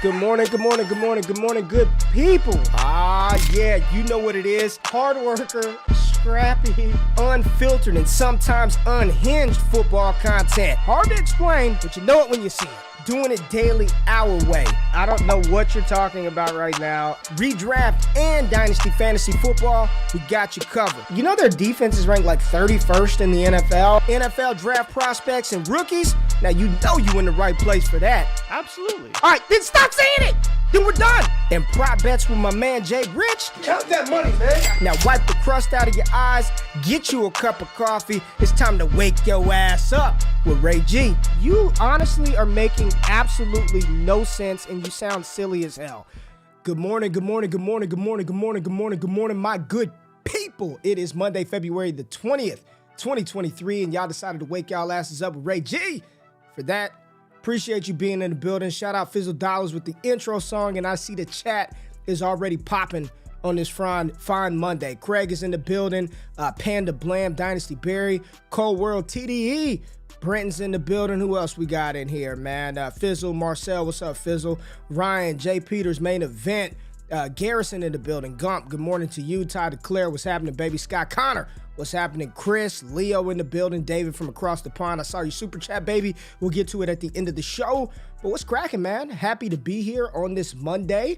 Good morning, good morning, good morning, good morning, good people. Yeah, you know what it is. Hard worker, scrappy, unfiltered, and sometimes unhinged football content. Hard to explain, but you know it when you see it. Doing it daily, our way. I don't know what you're talking about right now. Redraft and Dynasty Fantasy Football, we got you covered. You know their defense is ranked like 31st in the NFL. NFL draft prospects and rookies. Now you know you in the right place for that. Absolutely. All right, then stop saying it. Then we're done. And prop bets with my man Jay Rich. Count that money, man. Now wipe the crust out of your eyes, get you a cup of coffee. It's time to wake your ass up with Ray G. You honestly are making absolutely no sense and you sound silly as hell. Good morning, good morning, good morning, good morning, good morning, good morning, good morning, my good people. It is Monday, February the 20th, 2023, and y'all decided to wake y'all asses up with Ray G. For that, appreciate you being in the building. Shout out Fizzle Dollars with the intro song, and I see the chat is already popping on this fine Monday. Craig is in the building. Panda Blam, Dynasty Barry, Cold World TDE. Brenton's in the building. Who else we got in here, man? Fizzle, Marcel, what's up, Fizzle? Ryan, Jay Peters, main event. Garrison in the building. Gump, good morning to you. Ty Declare, what's happening, baby? Scott Connor, what's happening? Chris, Leo in the building. David from across the pond. I saw your super chat, baby. We'll get to it at the end of the show. But what's cracking, man? Happy to be here on this Monday.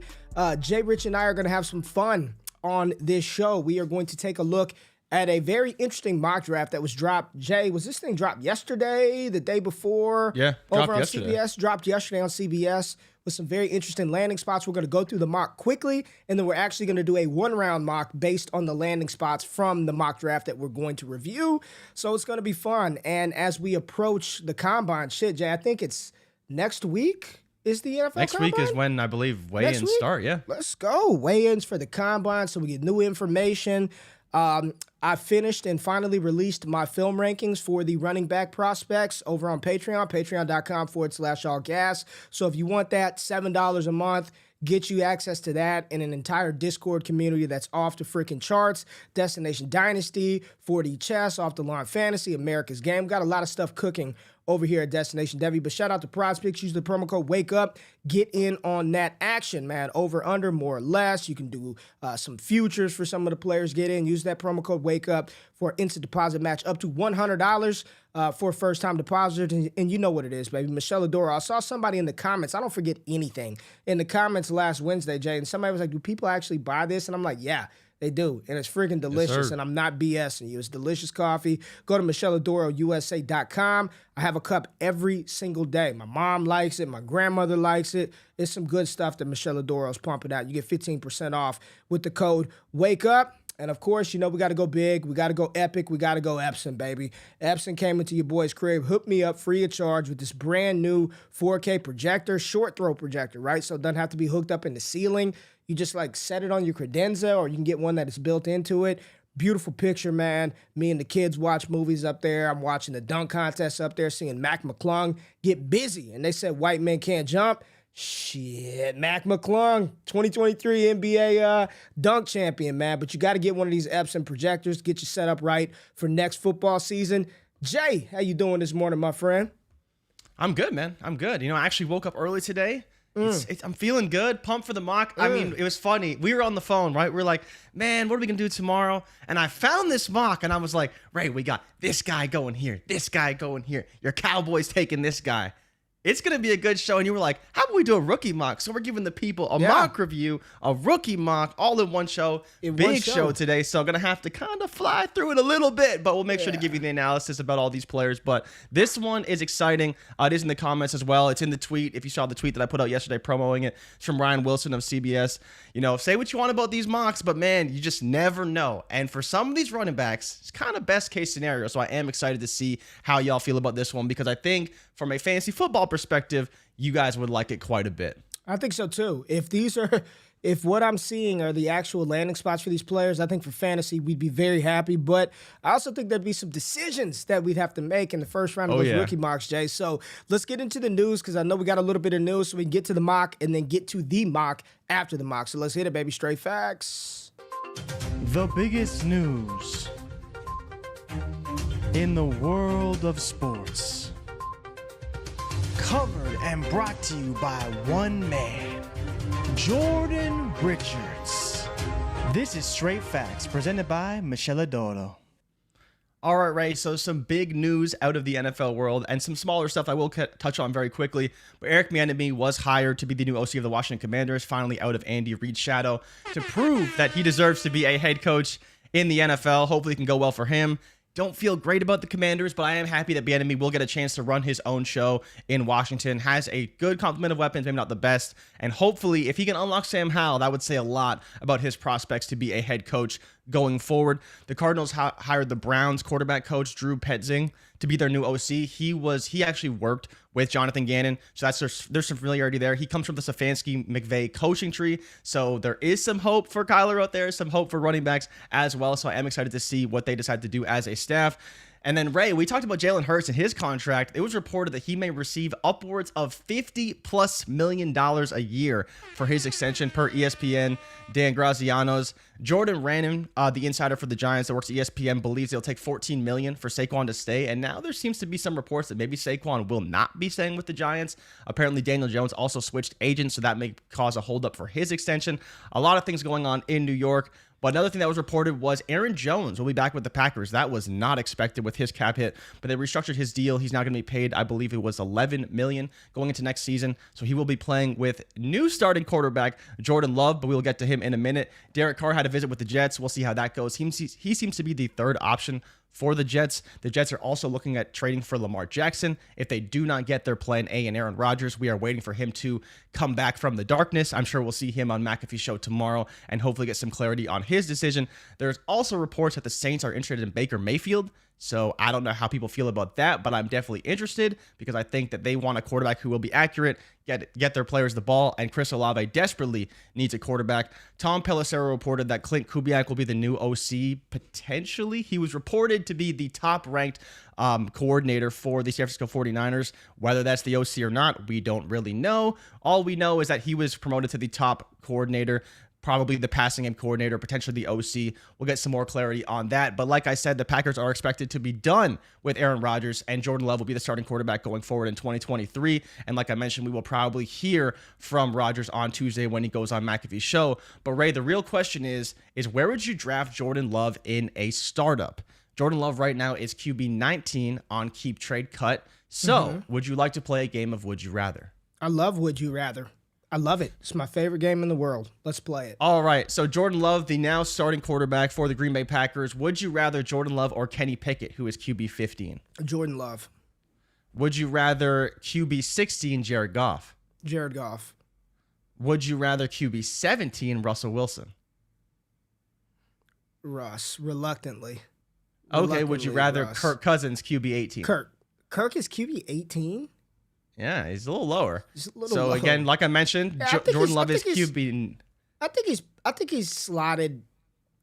Jay Rich and I are going to have some fun on this show. We are going to take a look at a very interesting mock draft that was dropped. Jay, was this thing dropped yesterday, the day before? Yeah, over on yesterday. CBS. Dropped yesterday on CBS with some very interesting landing spots. We're going to go through the mock quickly, and then we're actually going to do a one-round mock based on the landing spots from the mock draft that we're going to review. So it's going to be fun. And as we approach the combine, shit, Jay, I think it's next week is the NFL Next combine? week is when I believe weigh-ins start, yeah. Let's go. Weigh-ins for the combine so we get new information. I finished and finally released my film rankings for the running back prospects over on Patreon, patreon.com/allgas. So if you want that, $7 a month, get you access to that and an entire Discord community that's off the freaking charts. Destination Dynasty, 4D Chess, Off the Line Fantasy, America's Game. Got a lot of stuff cooking over here at Destination Devi. But shout out to PrizePicks. Use the promo code WAKEUP. Get in on that action, man. Over, under, more or less. You can do some futures for some of the players. Get in. Use that promo code WAKEUP for instant deposit match up to $100 for first-time depositors. And you know what it is, baby. Michelle Adora. I saw somebody in the comments. I don't forget anything. In the comments last Wednesday, Jay, and somebody was like, do people actually buy this? And I'm like, yeah. They do, and it's freaking delicious, Yes, and I'm not BSing you. It's delicious coffee. Go to MichelleAdoroUSA.com. I have a cup every single day. My mom likes it. My grandmother likes it. It's some good stuff that Michelle Adoro's pumping out. You get 15% off with the code WAKEUP. And, of course, you know we got to go big. We got to go epic. We got to go Epson, baby. Epson came into your boy's crib, hooked me up free of charge with this brand new 4K projector, short throw projector, right? So it doesn't have to be hooked up in the ceiling. You just like set it on your credenza, or you can get one that is built into it. Beautiful picture, man. Me and the kids watch movies up there. I'm watching the dunk contest up there, seeing Mac McClung get busy. And they said white men can't jump. Shit, Mac McClung, 2023 NBA dunk champion, man. But you got to get one of these Epson projectors, get you set up right for next football season. Jay, how you doing this morning, my friend? I'm good, man. I'm good. You know, I actually woke up early today. I'm feeling good, pumped for the mock. I mean, it was funny. We were on the phone, right? We were like, man, what are we going to do tomorrow? And I found this mock, and I was like, Ray, we got this guy going here, this guy going here. Your Cowboys taking this guy. It's going to be a good show. And you were like, how about we do a rookie mock? So we're giving the people a mock review, a rookie mock, all in one show. Big show today. So I'm going to have to kind of fly through it a little bit, but we'll make sure to give you the analysis about all these players. But this one is exciting. It is in the comments as well. It's in the tweet. If you saw the tweet that I put out yesterday promoting it, it's from Ryan Wilson of CBS. You know, say what you want about these mocks, but man, you just never know. And for some of these running backs, it's kind of best case scenario. So I am excited to see how y'all feel about this one, because I think from a fantasy football perspective, you guys would like it quite a bit. I think so too. If what I'm seeing are the actual landing spots for these players, I think for fantasy, we'd be very happy. But I also think there'd be some decisions that we'd have to make in the first round of those rookie mocks, Jay. So let's get into the news, because I know we got a little bit of news, so we can get to the mock and then get to the mock after the mock. So let's hit it, baby. Straight facts. The biggest news in the world of sports. Covered and brought to you by one man. Jordan Richards. This is Straight Facts, presented by Michelle Adoro. All right, Ray. So some big news out of the NFL world and some smaller stuff I will touch on very quickly. But Eric Bieniemy was hired to be the new OC of the Washington Commanders, finally out of Andy Reid's shadow, to prove that he deserves to be a head coach in the NFL. Hopefully it can go well for him. Don't feel great about the Commanders, but I am happy that Bieniemy will get a chance to run his own show in Washington. Has a good complement of weapons, maybe not the best. And hopefully, if he can unlock Sam Howell, that would say a lot about his prospects to be a head coach going forward. The Cardinals hired the Browns quarterback coach, Drew Petzing, to be their new OC. He actually worked with Jonathan Gannon, so there's some familiarity there. He comes from the Stefanski-McVay coaching tree, so there is some hope for Kyler out there, some hope for running backs as well. So I am excited to see what they decide to do as a staff. And then, Ray, we talked about Jalen Hurts and his contract. It was reported that he may receive upwards of $50+ million a year for his extension per ESPN, Dan Graziano's. Jordan Rannon, the insider for the Giants that works at ESPN, believes it'll take $14 million for Saquon to stay. And now there seems to be some reports that maybe Saquon will not be staying with the Giants. Apparently, Daniel Jones also switched agents, so that may cause a holdup for his extension. A lot of things going on in New York. But another thing that was reported was Aaron Jones will be back with the Packers. That was not expected with his cap hit, but they restructured his deal. He's now going to be paid, I believe it was $11 million going into next season. So he will be playing with new starting quarterback Jordan Love, but we'll get to him in a minute. Derek Carr had a visit with the Jets. We'll see how that goes. He seems to be the third option for the Jets. The Jets are also looking at trading for Lamar Jackson. If they do not get their plan A and Aaron Rodgers, we are waiting for him to come back from the darkness. I'm sure we'll see him on McAfee's show tomorrow and hopefully get some clarity on his decision. There's also reports that the Saints are interested in Baker Mayfield. So I don't know how people feel about that, but I'm definitely interested because I think that they want a quarterback who will be accurate, get their players the ball, and Chris Olave desperately needs a quarterback. Tom Pelissero reported that Clint Kubiak will be the new OC, potentially. He was reported to be the top-ranked coordinator for the San Francisco 49ers. Whether that's the OC or not, we don't really know. All we know is that he was promoted to the top coordinator, probably the passing game coordinator, potentially the OC. We'll get some more clarity on that. But like I said, the Packers are expected to be done with Aaron Rodgers, and Jordan Love will be the starting quarterback going forward in 2023. And like I mentioned, we will probably hear from Rodgers on Tuesday when he goes on McAfee's show. But Ray, the real question is where would you draft Jordan Love in a startup? Jordan Love right now is QB 19 on Keep Trade Cut. So would you like to play a game of Would You Rather? I love Would You Rather. I love it. It's my favorite game in the world. Let's play it. All right. So Jordan Love, the now starting quarterback for the Green Bay Packers. Would you rather Jordan Love or Kenny Pickett, who is QB 15? Jordan Love. Would you rather QB 16, Jared Goff? Jared Goff. Would you rather QB 17, Russell Wilson? Russ, reluctantly. Okay. Would you rather Russ. Kirk Cousins, QB 18? Kirk is QB 18? Yeah, he's a little lower. Lower. Again, like I mentioned, Jordan Love is QB. I think he's slotted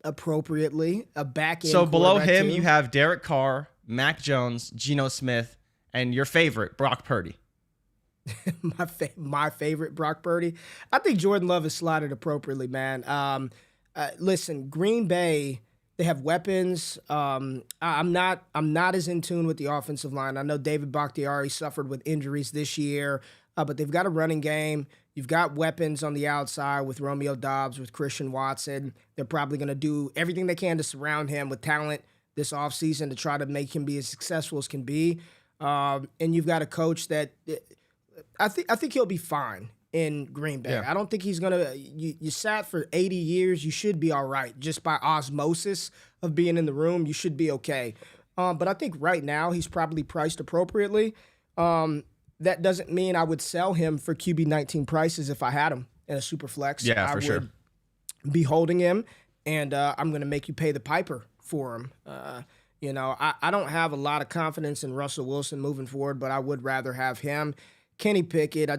appropriately. A back end. So below him, too. you have Derek Carr, Mac Jones, Geno Smith, and your favorite, Brock Purdy. my favorite, Brock Purdy. I think Jordan Love is slotted appropriately, man. Listen, Green Bay. They have weapons. I'm not as in tune with the offensive line. I know David Bakhtiari suffered with injuries this year, but they've got a running game. You've got weapons on the outside with Romeo Doubs, with Christian Watson. They're probably going to do everything they can to surround him with talent this offseason to try to make him be as successful as can be. And you've got a coach that I think he'll be fine in Green Bay. Yeah. I don't think he's going to... You sat for 80 years. You should be all right. Just by osmosis of being in the room, you should be okay. But I think right now he's probably priced appropriately. That doesn't mean I would sell him for QB 19 prices if I had him in a super flex. Yeah, for sure. I would be holding him, and I'm going to make you pay the piper for him. I don't have a lot of confidence in Russell Wilson moving forward, but I would rather have him. Kenny Pickett,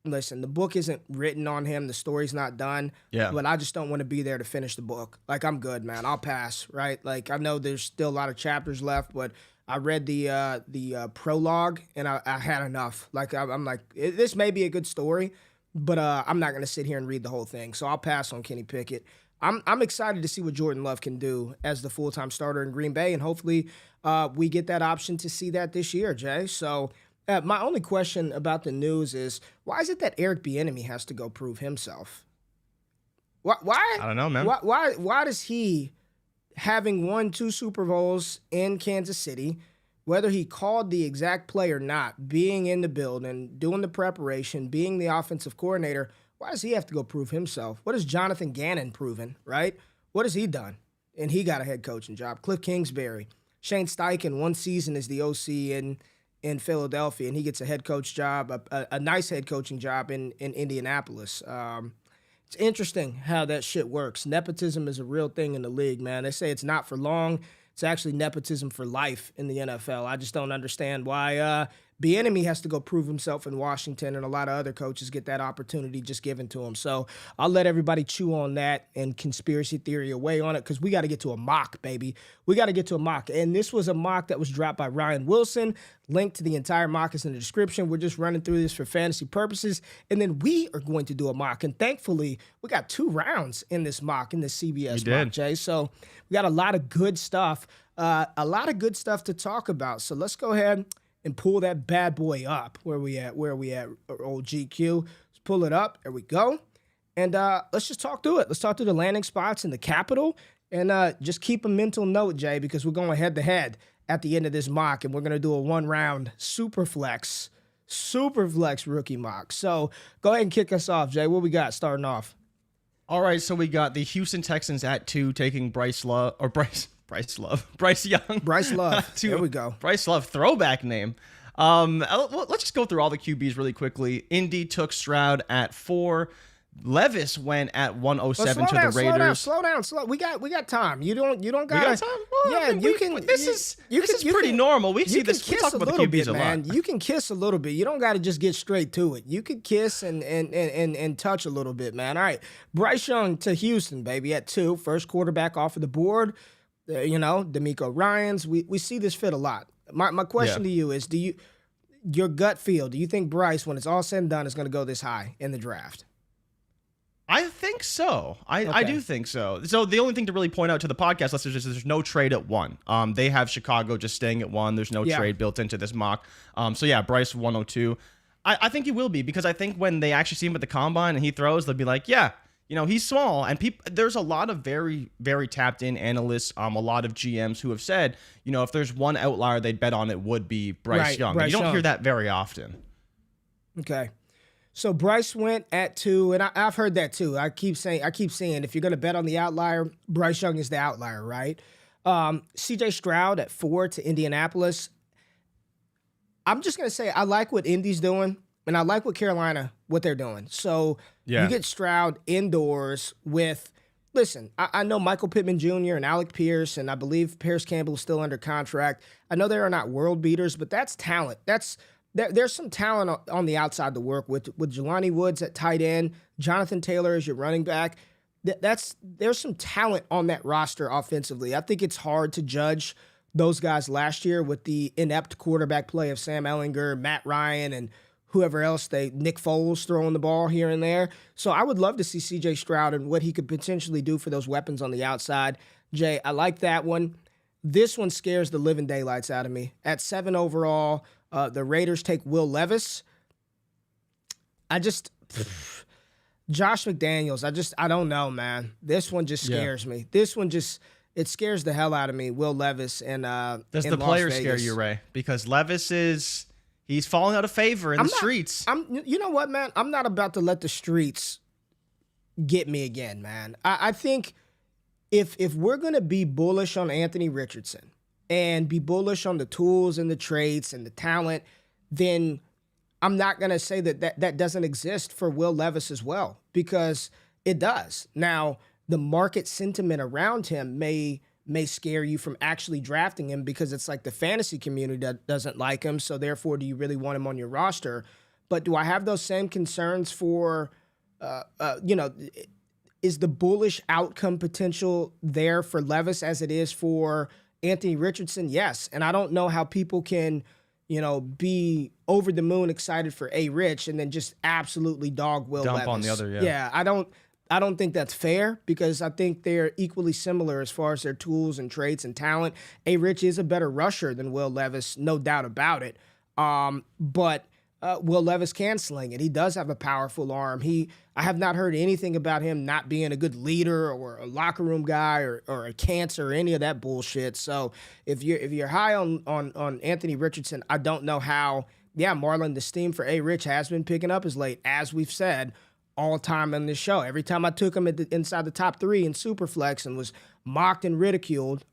listen, the book isn't written on him. The story's not done. Yeah. But I just don't want to be there to finish the book. Like, I'm good, man. I'll pass, right? Like, I know there's still a lot of chapters left, but I read the prologue, and I had enough. Like, I'm like, this may be a good story, but I'm not going to sit here and read the whole thing. So I'll pass on Kenny Pickett. I'm excited to see what Jordan Love can do as the full-time starter in Green Bay, and hopefully we get that option to see that this year, Jay. So My only question about the news is why is it that Eric Bieniemy has to go prove himself? Why? I don't know, man. Why does he, having won 2 Super Bowls in Kansas City, whether he called the exact play or not, being in the building, doing the preparation, being the offensive coordinator, why does he have to go prove himself? What has Jonathan Gannon proven, right? What has he done? And he got a head coaching job. Cliff Kingsbury, Shane Steichen, 1 season as the OC in Philadelphia, and he gets a head coach job, a nice head coaching job in Indianapolis. It's interesting how that shit works. Nepotism is a real thing in the league, man. They say it's not for long. It's actually nepotism for life in the NFL. I just don't understand why Bieniemy has to go prove himself in Washington, and a lot of other coaches get that opportunity just given to them. So I'll let everybody chew on that and conspiracy theory away on it because we got to get to a mock, baby. We got to get to a mock. And this was a mock that was dropped by Ryan Wilson. Link to the entire mock is in the description. We're just running through this for fantasy purposes, and then we are going to do a mock. And thankfully, we got 2 rounds in this mock, in this CBS mock, Jay. So we got a lot of good stuff, to talk about. So let's go ahead and pull that bad boy up. Where we at, old GQ? Let's pull it up. There we go. And let's just talk through it. Let's talk through the landing spots in the Capitol. And just keep a mental note, Jay, because we're going head-to-head at the end of this mock, and we're going to do a 1-round SilverFlex rookie mock. So go ahead and kick us off, Jay. What we got starting off? All right, so we got the Houston Texans at 2 taking Bryce Young. Bryce Love. There we go. Bryce Love, throwback name. Let's just go through all the QBs really quickly. Indy took Stroud at 4. Levis went at 107 to the Raiders. Slow down. We got time. You don't got time. Well, yeah, you can. This is pretty normal. We see this. We talk about the QBs a man. lot. You can kiss a little bit. You don't got to just get straight to it. You could kiss and touch a little bit, man. All right, Bryce Young to Houston, baby, at 2. First quarterback off of the board. D'Amico Ryans. We see this fit a lot. My question to you is, your gut feel, do you think Bryce, when it's all said and done, is going to go this high in the draft? I think so. I do think so. So the only thing to really point out to the podcast listeners is there's no trade at 1. They have Chicago just staying at 1. There's no trade built into this mock. So yeah, Bryce 102. I think he will be, because I think when they actually see him at the combine and he throws, they'll be like, yeah, he's small. And there's a lot of very, very tapped in analysts, a lot of GMs who have said, if there's one outlier they'd bet on, it would be Bryce Young. You don't hear that very often. Okay. So Bryce went at 2, and I've heard that too. I keep saying if you're going to bet on the outlier, Bryce Young is the outlier, right? CJ Stroud at 4 to Indianapolis. I'm just going to say I like what Indy's doing, and I like what Carolina, what they're doing. So you get Stroud indoors with, listen, I know Michael Pittman Jr. and Alec Pierce, and I believe Paris Campbell is still under contract. I know they are not world beaters, but that's talent. There's some talent on the outside to work with Jelani Woods at tight end, Jonathan Taylor as your running back. There's some talent on that roster offensively. I think it's hard to judge those guys last year with the inept quarterback play of Sam Ehlinger, Matt Ryan, and whoever else, Nick Foles throwing the ball here and there. So I would love to see CJ Stroud and what he could potentially do for those weapons on the outside. Jay, I like that one. This one scares the living daylights out of me. At 7 overall, the Raiders take Will Levis. Josh McDaniels, I don't know, man. This one just scares me. This one it scares the hell out of me, Will Levis. And does the player scare you, Ray? Because Levis he's falling out of favor in the streets. You know what, man? I'm not about to let the streets get me again, man. I think if we're going to be bullish on Anthony Richardson and be bullish on the tools and the traits and the talent, then I'm not going to say that doesn't exist for Will Levis as well, because it does. Now, the market sentiment around him may scare you from actually drafting him, because it's like the fantasy community that doesn't like him, so therefore do you really want him on your roster? But do I have those same concerns for, is the bullish outcome potential there for Levis as it is for Anthony Richardson? Yes. And I don't know how people can, be over the moon excited for A-Rich and then just absolutely dog Will Levis. Dump on the other, Yeah, I don't think that's fair, because I think they're equally similar as far as their tools and traits and talent. A-Rich is a better rusher than Will Levis, no doubt about it. But Will Levis can sling it. He does have a powerful arm. I have not heard anything about him not being a good leader or a locker room guy or a cancer or any of that bullshit. So if you're high on Anthony Richardson, I don't know how. Yeah, Marlon, the steam for A. Rich has been picking up as late, as we've said all time on this show. Every time I took him inside the top 3 in SilverFlex and was mocked and ridiculed,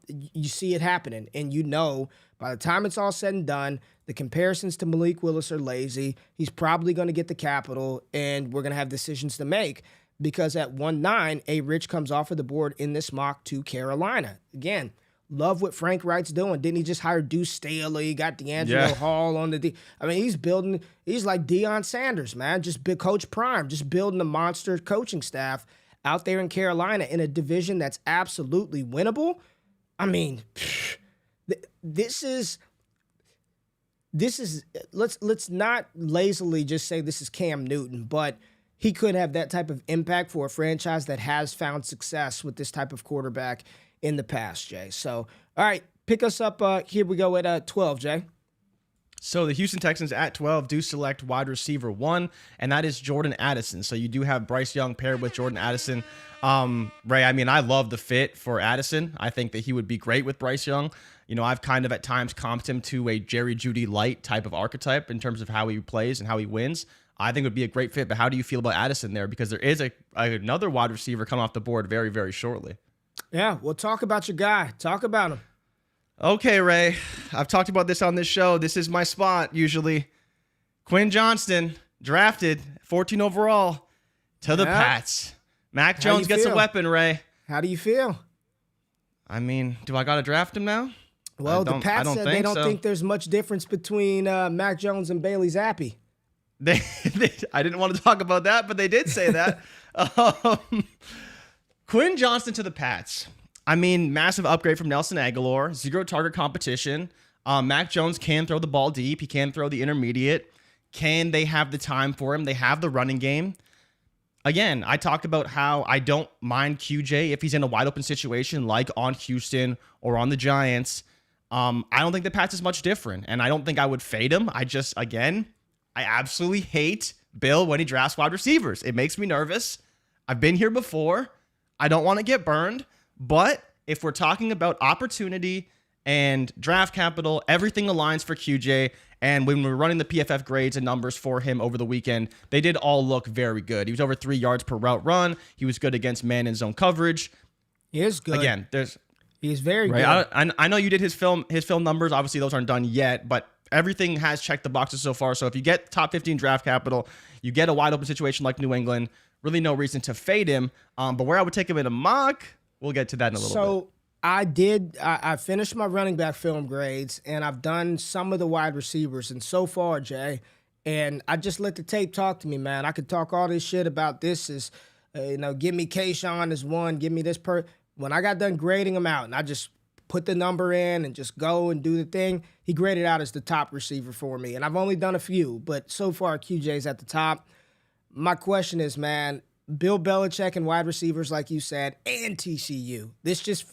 you see it happening. And you know, by the time it's all said and done, the comparisons to Malik Willis are lazy. He's probably going to get the capital, and we're going to have decisions to make because at 1-9, A. Rich comes off of the board in this mock to Carolina. Again, love what Frank Wright's doing. Didn't he just hire Deuce Staley? Got D'Angelo Hall on the I mean, he's like Deion Sanders, man. Just big Coach Prime, just building a monster coaching staff out there in Carolina in a division that's absolutely winnable. I mean, this is let's not lazily just say this is Cam Newton, but he could have that type of impact for a franchise that has found success with this type of quarterback in the past, Jay. So, all right, pick us up. Here we go at 12, Jay. So the Houston Texans at 12 do select wide receiver 1, and that is Jordan Addison. So you do have Bryce Young paired with Jordan Addison. Ray, I mean, I love the fit for Addison. I think that he would be great with Bryce Young. You know, I've kind of at times comped him to a Jerry Jeudy light type of archetype in terms of how he plays and how he wins. I think it would be a great fit, but how do you feel about Addison there? Because there is another wide receiver coming off the board very, very shortly. Yeah, well, talk about your guy. Talk about him. Okay, Ray. I've talked about this on this show. This is my spot, usually. Quinn Johnston, drafted 14 overall to the Pats. Mac Jones gets a weapon, Ray. How do you feel? I mean, do I got to draft him now? Well, the Pats said they don't think there's much difference between Mac Jones and Bailey Zappi. I didn't want to talk about that, but they did say that. Quinn Johnston to the Pats. I mean, massive upgrade from Nelson Aguilar. 0 target competition. Mac Jones can throw the ball deep. He can throw the intermediate. Can they have the time for him? They have the running game. Again, I talked about how I don't mind QJ if he's in a wide open situation like on Houston or on the Giants. I don't think the Pats is much different, and I don't think I would fade him. I absolutely hate Bill when he drafts wide receivers. It makes me nervous. I've been here before. I don't want to get burned, but if we're talking about opportunity and draft capital, everything aligns for QJ. And when we're running the PFF grades and numbers for him over the weekend, they did all look very good. He was over 3 yards per route run. He was good against man and zone coverage. He is good. Again, he's very good. I know you did his film numbers. Obviously, those aren't done yet, but everything has checked the boxes so far. So if you get top 15 draft capital, you get a wide open situation like New England, really no reason to fade him. But where I would take him in a mock, we'll get to that in a little bit. I finished my running back film grades, and I've done some of the wide receivers. And so far, Jay, and I just let the tape talk to me, man. I could talk all this shit about this is, give me Kayshawn as one, give me this When I got done grading him out, and I just put the number in and just go and do the thing, he graded out as the top receiver for me. And I've only done a few, but so far QJ's at the top. My question is, man, Bill Belichick and wide receivers, like you said, and TCU. This just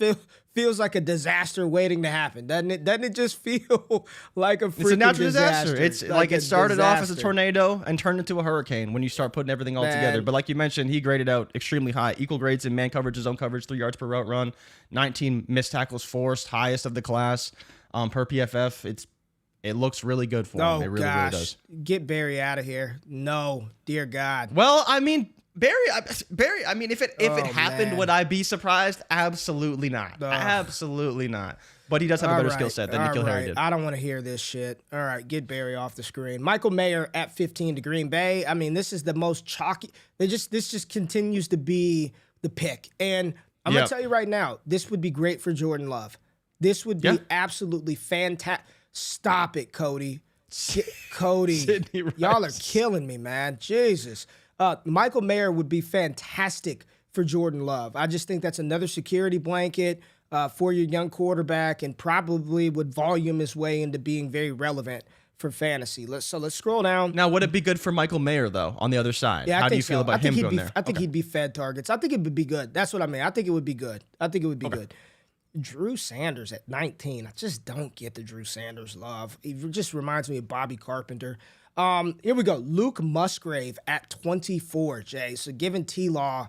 feels like a disaster waiting to happen, doesn't it? Doesn't it just feel like a freaking It's a natural disaster. It's like it started off as a disaster. tornado and turned into a hurricane when you start putting everything all together. But like you mentioned, he graded out extremely high. Equal grades in man coverage, zone coverage, 3 yards per route run, 19 missed tackles forced, highest of the class per PFF. It looks really good for him. It really does. Get Barry out of here. No, dear God. Well, I mean, Barry. I mean, if it happened, man. would I be surprised? Absolutely not. Absolutely not. But he does have a better skill set than N'Keal Harry did. I don't want to hear this shit. All right, get Barry off the screen. Michael Mayer at 15 to Green Bay. I mean, this is the most chalky. This just continues to be the pick. And I'm going to tell you right now, this would be great for Jordan Love. This would be absolutely fantastic. Stop it, Cody. Cody, y'all are killing me, man. Jesus. Michael Mayer would be fantastic for Jordan Love. I just think that's another security blanket for your young quarterback and probably would volume his way into being very relevant for fantasy. Let's scroll down. Now, would it be good for Michael Mayer, though, on the other side? Yeah, How do you feel about him going there? I think he'd be fed targets. I think it would be good. That's what I mean. I think it would be good. Good. Drew Sanders at 19. I just don't get the Drew Sanders love. It just reminds me of Bobby Carpenter. Here we go. Luke Musgrave at 24, Jay. So giving T-Law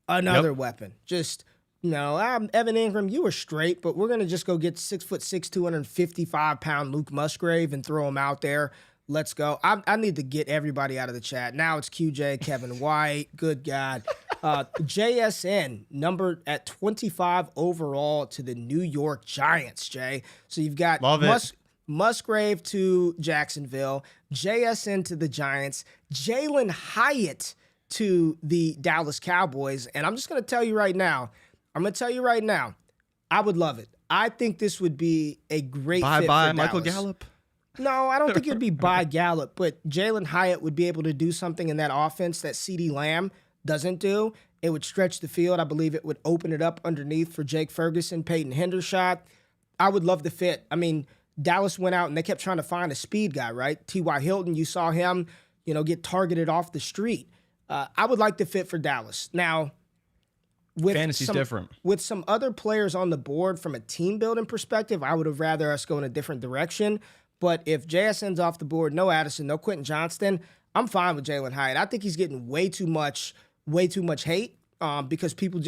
another weapon. Just, Evan Ingram, you were straight, but we're going to just go get 6'6", 255-pound Luke Musgrave and throw him out there. Let's go. I need to get everybody out of the chat. Now it's QJ, Kevin White. Good God. JSN, numbered at 25 overall to the New York Giants, Jay. So you've got Musgrave to Jacksonville, JSN to the Giants, Jalen Hyatt to the Dallas Cowboys. And I'm just going to tell you right now, I would love it. I think this would be a great fit for Michael Dallas. Gallup. No, I don't think it'd be by Gallup, but Jalen Hyatt would be able to do something in that offense that CeeDee Lamb doesn't do. It would stretch the field. I believe it would open it up underneath for Jake Ferguson, Peyton Hendershot. I would love the fit. I mean, Dallas went out and they kept trying to find a speed guy, right? T.Y. Hilton, you saw him, get targeted off the street. I would like the fit for Dallas. Now, Fantasy's different. With some other players on the board from a team building perspective, I would have rather us go in a different direction. But if JSN's off the board, no Addison, no Quentin Johnston, I'm fine with Jalen Hyatt. I think he's getting way too much hate because people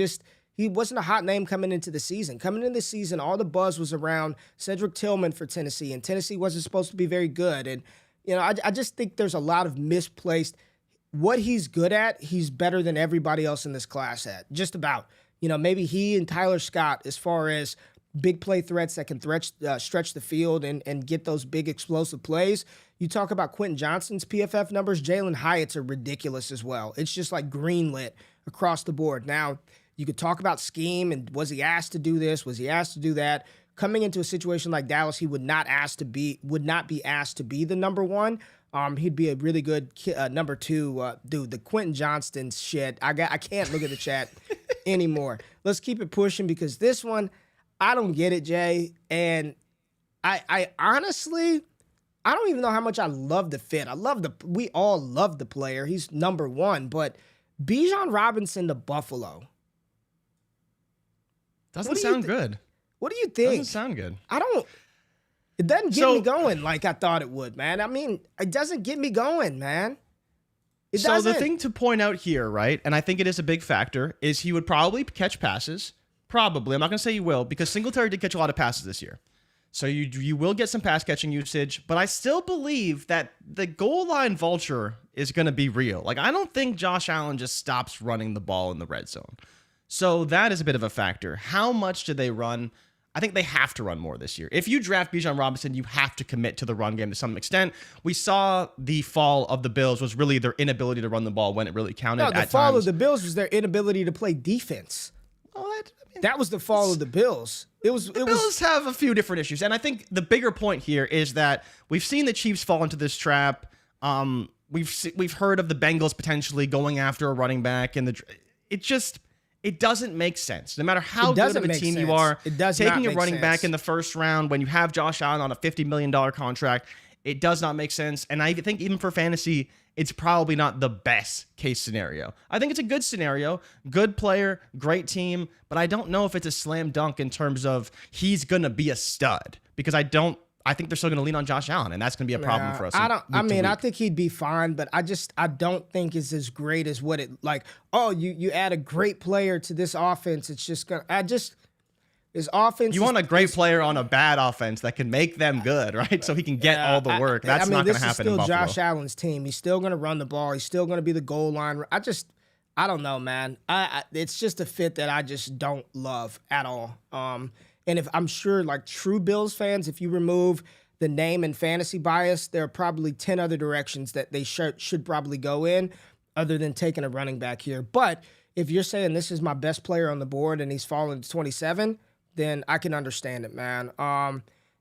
he wasn't a hot name coming into the season. Coming into the season, all the buzz was around Cedric Tillman for Tennessee, and Tennessee wasn't supposed to be very good. And, I just think there's a lot of misplaced. What he's good at, he's better than everybody else in this class at. Just about. Maybe he and Tyler Scott as far as big play threats that can stretch the field and get those big explosive plays. You talk about Quentin Johnston's PFF numbers, Jalen Hyatt's are ridiculous as well. It's just like greenlit across the board. Now, you could talk about scheme and was he asked to do this? Was he asked to do that? Coming into a situation like Dallas, he would not be asked to be the number one. He'd be a really good number two. Dude, the Quentin Johnston shit, I can't look at the chat anymore. Let's keep it pushing because this one, I don't get it, Jay. And I honestly, I don't even know how much I love the fit. We all love the player. He's number one, but Bijan Robinson to Buffalo. Doesn't sound good. What do you think? Doesn't sound good. It doesn't get me going like I thought it would, man. I mean, it doesn't get me going, man. So the thing to point out here, right, and I think it is a big factor, is he would probably catch passes. Probably. I'm not going to say he will, because Singletary did catch a lot of passes this year. So you will get some pass catching usage, but I still believe that the goal line vulture is going to be real. Like, I don't think Josh Allen just stops running the ball in the red zone. So that is a bit of a factor. How much do they run? I think they have to run more this year. If you draft Bijan Robinson, you have to commit to the run game to some extent. We saw the fall of the Bills was really their inability to run the ball when it really counted. No, the fall of the Bills was their inability to play defense. Well, that was the fall of the Bills. Bills have a few different issues, and I think the bigger point here is that we've seen the Chiefs fall into this trap. We've heard of the Bengals potentially going after a running back, and it doesn't make sense. No matter how good of a team you are, taking a running back in the first round when you have Josh Allen on a $50 million contract, it does not make sense. And I think even for fantasy, it's probably not the best case scenario. I think it's a good scenario, good player, great team, but I don't know if it's a slam dunk in terms of he's going to be a stud, because I think they're still going to lean on Josh Allen, and that's going to be a problem for us. I think he'd be fine, but I don't think it's as great as what it like. Oh, you add a great player to this offense, it's just gonna. His offense. You want a great player on a bad offense that can make them good, right? So he can get all the work. That's not going to happen in Buffalo. This is still Josh Allen's team. He's still going to run the ball. He's still going to be the goal line. I don't know, man. It's just a fit that I just don't love at all. And if I'm sure, like true Bills fans, if you remove the name and fantasy bias, there are probably 10 other directions that they should probably go in, other than taking a running back here. But if you're saying this is my best player on the board and he's fallen to 27. Then I can understand it, man.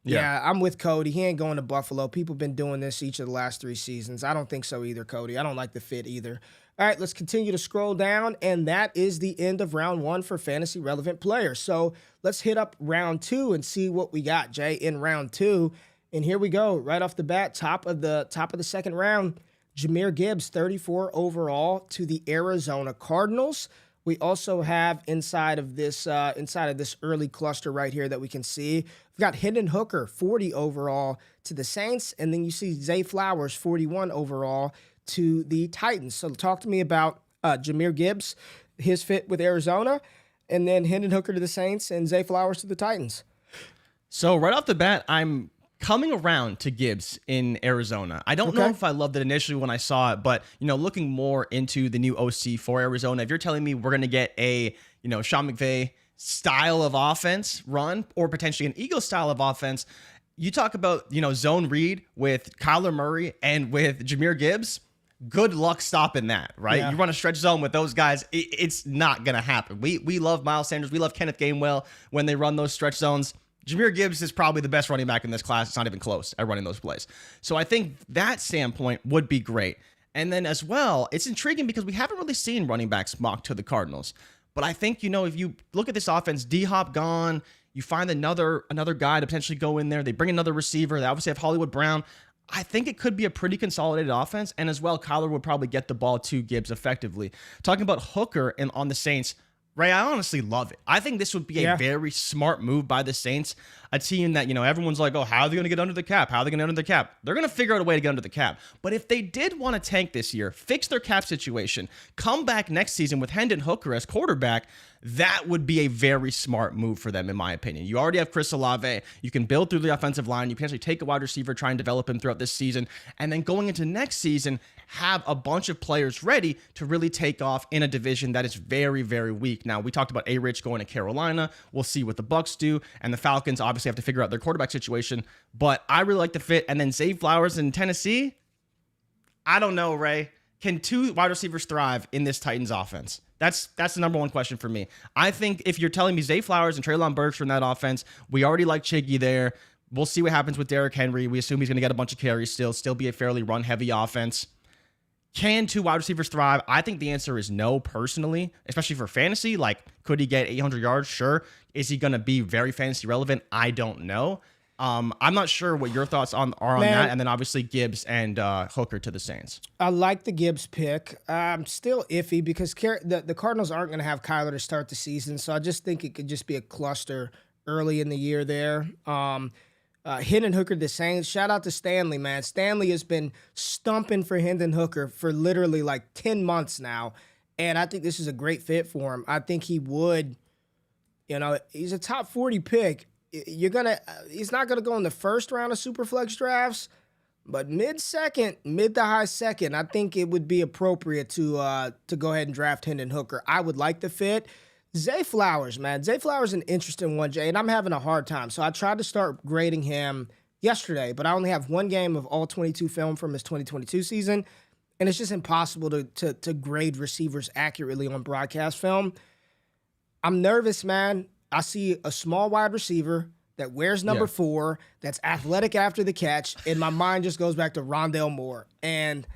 Yeah, I'm with Cody. He ain't going to Buffalo. People have been doing this each of the last 3 seasons. I don't think so either, Cody. I don't like the fit either. All right, let's continue to scroll down, and that is the end of round 1 for fantasy relevant players. So let's hit up round 2 and see what we got, Jay, in round 2. And here we go, right off the bat, top of the second round. Jahmyr Gibbs, 34 overall to the Arizona Cardinals. We also have inside of this early cluster right here that we can see, we've got Hendon Hooker 40 overall to the Saints, and then you see Zay Flowers 41 overall to the Titans. So talk to me about Jahmyr Gibbs, his fit with Arizona, and then Hendon Hooker to the Saints and Zay Flowers to the Titans. So right off the bat, I'm coming around to Gibbs in Arizona. I don't know if I loved it initially when I saw it, but, looking more into the new OC for Arizona, if you're telling me we're going to get a, Sean McVay style of offense run or potentially an Eagles style of offense, you talk about, zone read with Kyler Murray and with Jahmyr Gibbs, good luck stopping that, right? Yeah. You run a stretch zone with those guys, it's not going to happen. We love Miles Sanders. We love Kenneth Gainwell when they run those stretch zones. Jahmyr Gibbs is probably the best running back in this class. It's not even close at running those plays. So I think that standpoint would be great. And then as well, it's intriguing because we haven't really seen running backs mock to the Cardinals. But I think, if you look at this offense, D-Hop gone, you find another guy to potentially go in there. They bring another receiver. They obviously have Hollywood Brown. I think it could be a pretty consolidated offense. And as well, Kyler would probably get the ball to Gibbs effectively. Talking about Hooker and on the Saints, Ray, I honestly love it. I think this would be a very smart move by the Saints, a team that, everyone's like, oh, how are they going to get under the cap? How are they going to get under the cap? They're going to figure out a way to get under the cap. But if they did want to tank this year, fix their cap situation, come back next season with Hendon Hooker as quarterback, that would be a very smart move for them, in my opinion. You already have Chris Olave. You can build through the offensive line. You can actually take a wide receiver, try and develop him throughout this season. And then going into next season, have a bunch of players ready to really take off in a division that is very, very weak. Now, we talked about A-Rich going to Carolina. We'll see what the Bucs do. And the Falcons obviously have to figure out their quarterback situation. But I really like the fit. And then Zay Flowers in Tennessee, I don't know, Ray. Can two wide receivers thrive in this Titans offense? That's the number one question for me. I think if you're telling me Zay Flowers and Treylon Burks from that offense, we already like Chiggy there. We'll see what happens with Derrick Henry. We assume he's going to get a bunch of carries still be a fairly run-heavy offense. Can two wide receivers thrive? I think the answer is no, personally, especially for fantasy. Like, could he get 800 yards? Sure. Is he going to be very fantasy relevant? I don't know. I'm not sure what your thoughts are on that. And then obviously Gibbs and Hooker to the Saints. I like the Gibbs pick. I'm still iffy because the Cardinals aren't going to have Kyler to start the season. So I just think it could just be a cluster early in the year there. Hendon Hooker to the Saints. Shout out to Stanley, man. Stanley has been stumping for Hendon Hooker for literally like 10 months now. And I think this is a great fit for him. I think he would, he's a top 40 pick. He's not gonna go in the first round of SilverFlex drafts, but mid to high second, I think it would be appropriate to go ahead and draft Hendon Hooker. I would like the fit. Zay Flowers, man. Zay Flowers is an interesting one, Jay, and I'm having a hard time. So I tried to start grading him yesterday, but I only have one game of all 22 film from his 2022 season, and it's just impossible to grade receivers accurately on broadcast film. I'm nervous, man. I see a small wide receiver that wears number 4, that's athletic after the catch, and my mind just goes back to Rondale Moore. And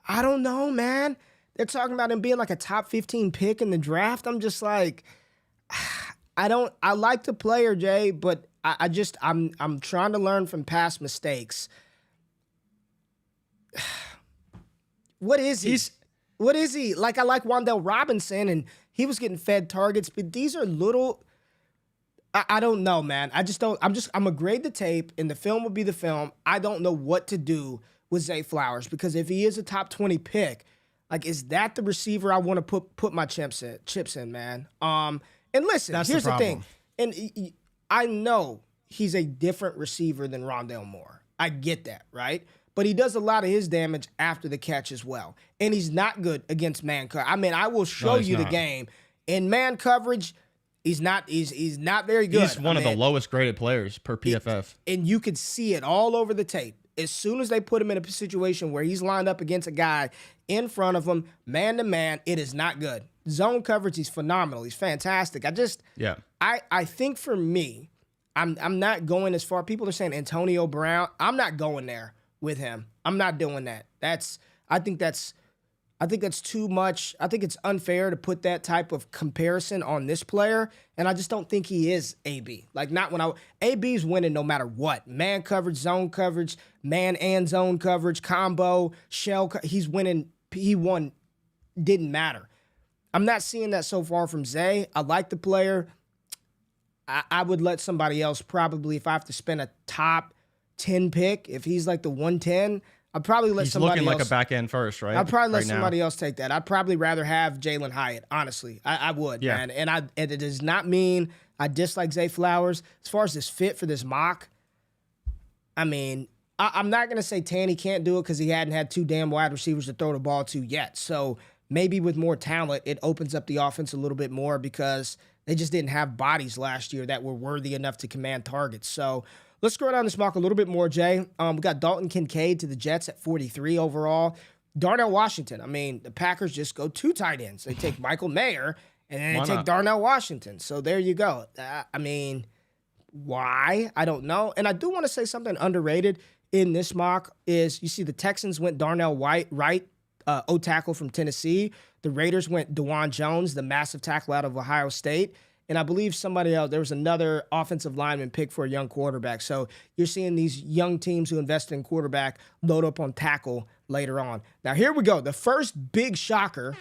I don't know, man. They're talking about him being like a top 15 pick in the draft. I'm just like, I like the player, Jay, but I'm trying to learn from past mistakes. What is he? What is he? Like, I like Wan'Dale Robinson, and he was getting fed targets, but these are little. I don't know, man. I'm gonna grade the tape, and the film will be the film. I don't know what to do with Zay Flowers, because if he is a top 20 pick, like, is that the receiver I want to put my chips in, man? And listen, here's the thing. And I know he's a different receiver than Rondale Moore. I get that, right? But he does a lot of his damage after the catch as well. And he's not good against man coverage. I mean, I will show you the game. In man coverage, he's not very good. He's one of the lowest graded players per PFF. And you could see it all over the tape. As soon as they put him in a situation where he's lined up against a guy in front of him, man to man, it is not good. Zone coverage, he's phenomenal. He's fantastic. I think for me, I'm not going as far. People are saying Antonio Brown. I'm not going there with him. I'm not doing that. I think that's too much. I think it's unfair to put that type of comparison on this player, and I just don't think he is AB. Like, AB's winning no matter what. Man coverage, zone coverage, man and zone coverage, combo, he's winning. He won, didn't matter. I'm not seeing that so far from Zay. I like the player. I would let somebody else probably, if I have to spend a top 10 pick, if he's like the 110, I'd probably let He's somebody looking else. like a back end first, right? I'd probably let Right now. somebody else take that. I'd probably rather have Jalen Hyatt, honestly. I would, Yeah. man. And it does not mean I dislike Zay Flowers. As far as this fit for this mock, I mean, I'm not going to say Tanny can't do it because he hadn't had two damn wide receivers to throw the ball to yet. So maybe with more talent, it opens up the offense a little bit more because they just didn't have bodies last year that were worthy enough to command targets. So let's scroll down this mock a little bit more, Jay. We got Dalton Kincaid to the Jets at 43 overall. Darnell Washington. I mean, the Packers just go two tight ends. They take Michael Mayer, and then Why they take not? Darnell Washington. So there you go. I mean, why? I don't know. And I do want to say something underrated in this mock is you see the Texans went Darnell Wright, O-tackle from Tennessee. The Raiders went DeJuan Jones, the massive tackle out of Ohio State. And I believe somebody else, there was another offensive lineman pick for a young quarterback. So you're seeing these young teams who invested in quarterback load up on tackle later on. Now, here we go. The first big shocker.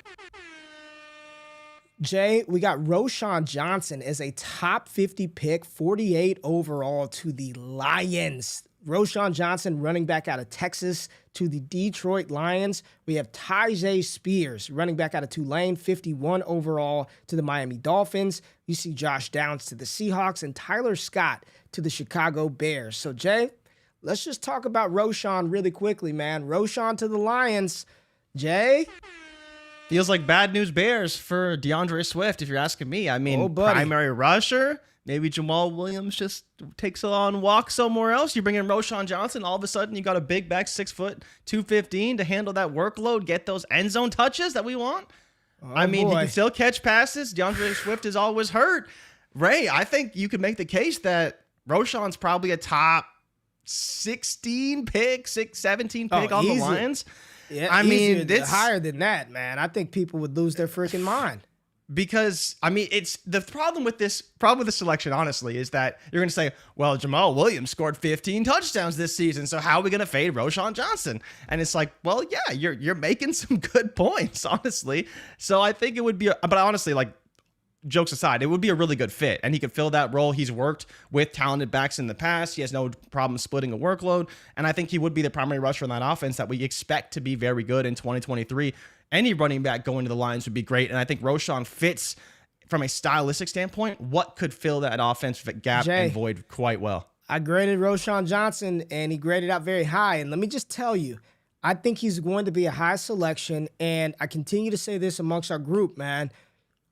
Jay, we got Roschon Johnson as a top 50 pick, 48 overall to the Lions. Roschon Johnson, running back out of Texas to the Detroit Lions. We have Tyjae Spears, running back out of Tulane, 51 overall to the Miami Dolphins. You see Josh Downs to the Seahawks and Tyler Scott to the Chicago Bears. So, Jay, let's just talk about Roschon really quickly, man. Roschon to the Lions. Jay? Feels like bad news bears for DeAndre Swift, if you're asking me. I mean, Oh, buddy. primary rusher. Maybe Jamal Williams just takes a long walk somewhere else. You bring in Roschon Johnson. All of a sudden, you got a big back, 6 foot, 215 to handle that workload, get those end zone touches that we want. I mean, he boy. can still catch passes. DeAndre Swift is always hurt. Ray, I think you could make the case that Roschon's probably a top 16 pick, 17 pick on the easy. Lions. Yeah, I mean, this higher than that, man. I think people would lose their freaking mind. because I mean, it's the problem with this selection, honestly, is that you're going to say, well, Jamal Williams scored 15 touchdowns this season, so how are we going to fade Roschon Johnson? And it's like, well, yeah, you're making some good points, honestly. So I think it would be, but honestly, like, jokes aside, it would be a really good fit, and he could fill that role. He's worked with talented backs in the past. He has no problem splitting a workload, and I think he would be the primary rusher in that offense that we expect to be very good in 2023. Any running back going to the Lions would be great, and I think Roschon fits from a stylistic standpoint what could fill that offensive gap Jay, and void quite well. I graded Roschon Johnson, and he graded out very high. And let me just tell you, I think he's going to be a high selection, and I continue to say this amongst our group, man.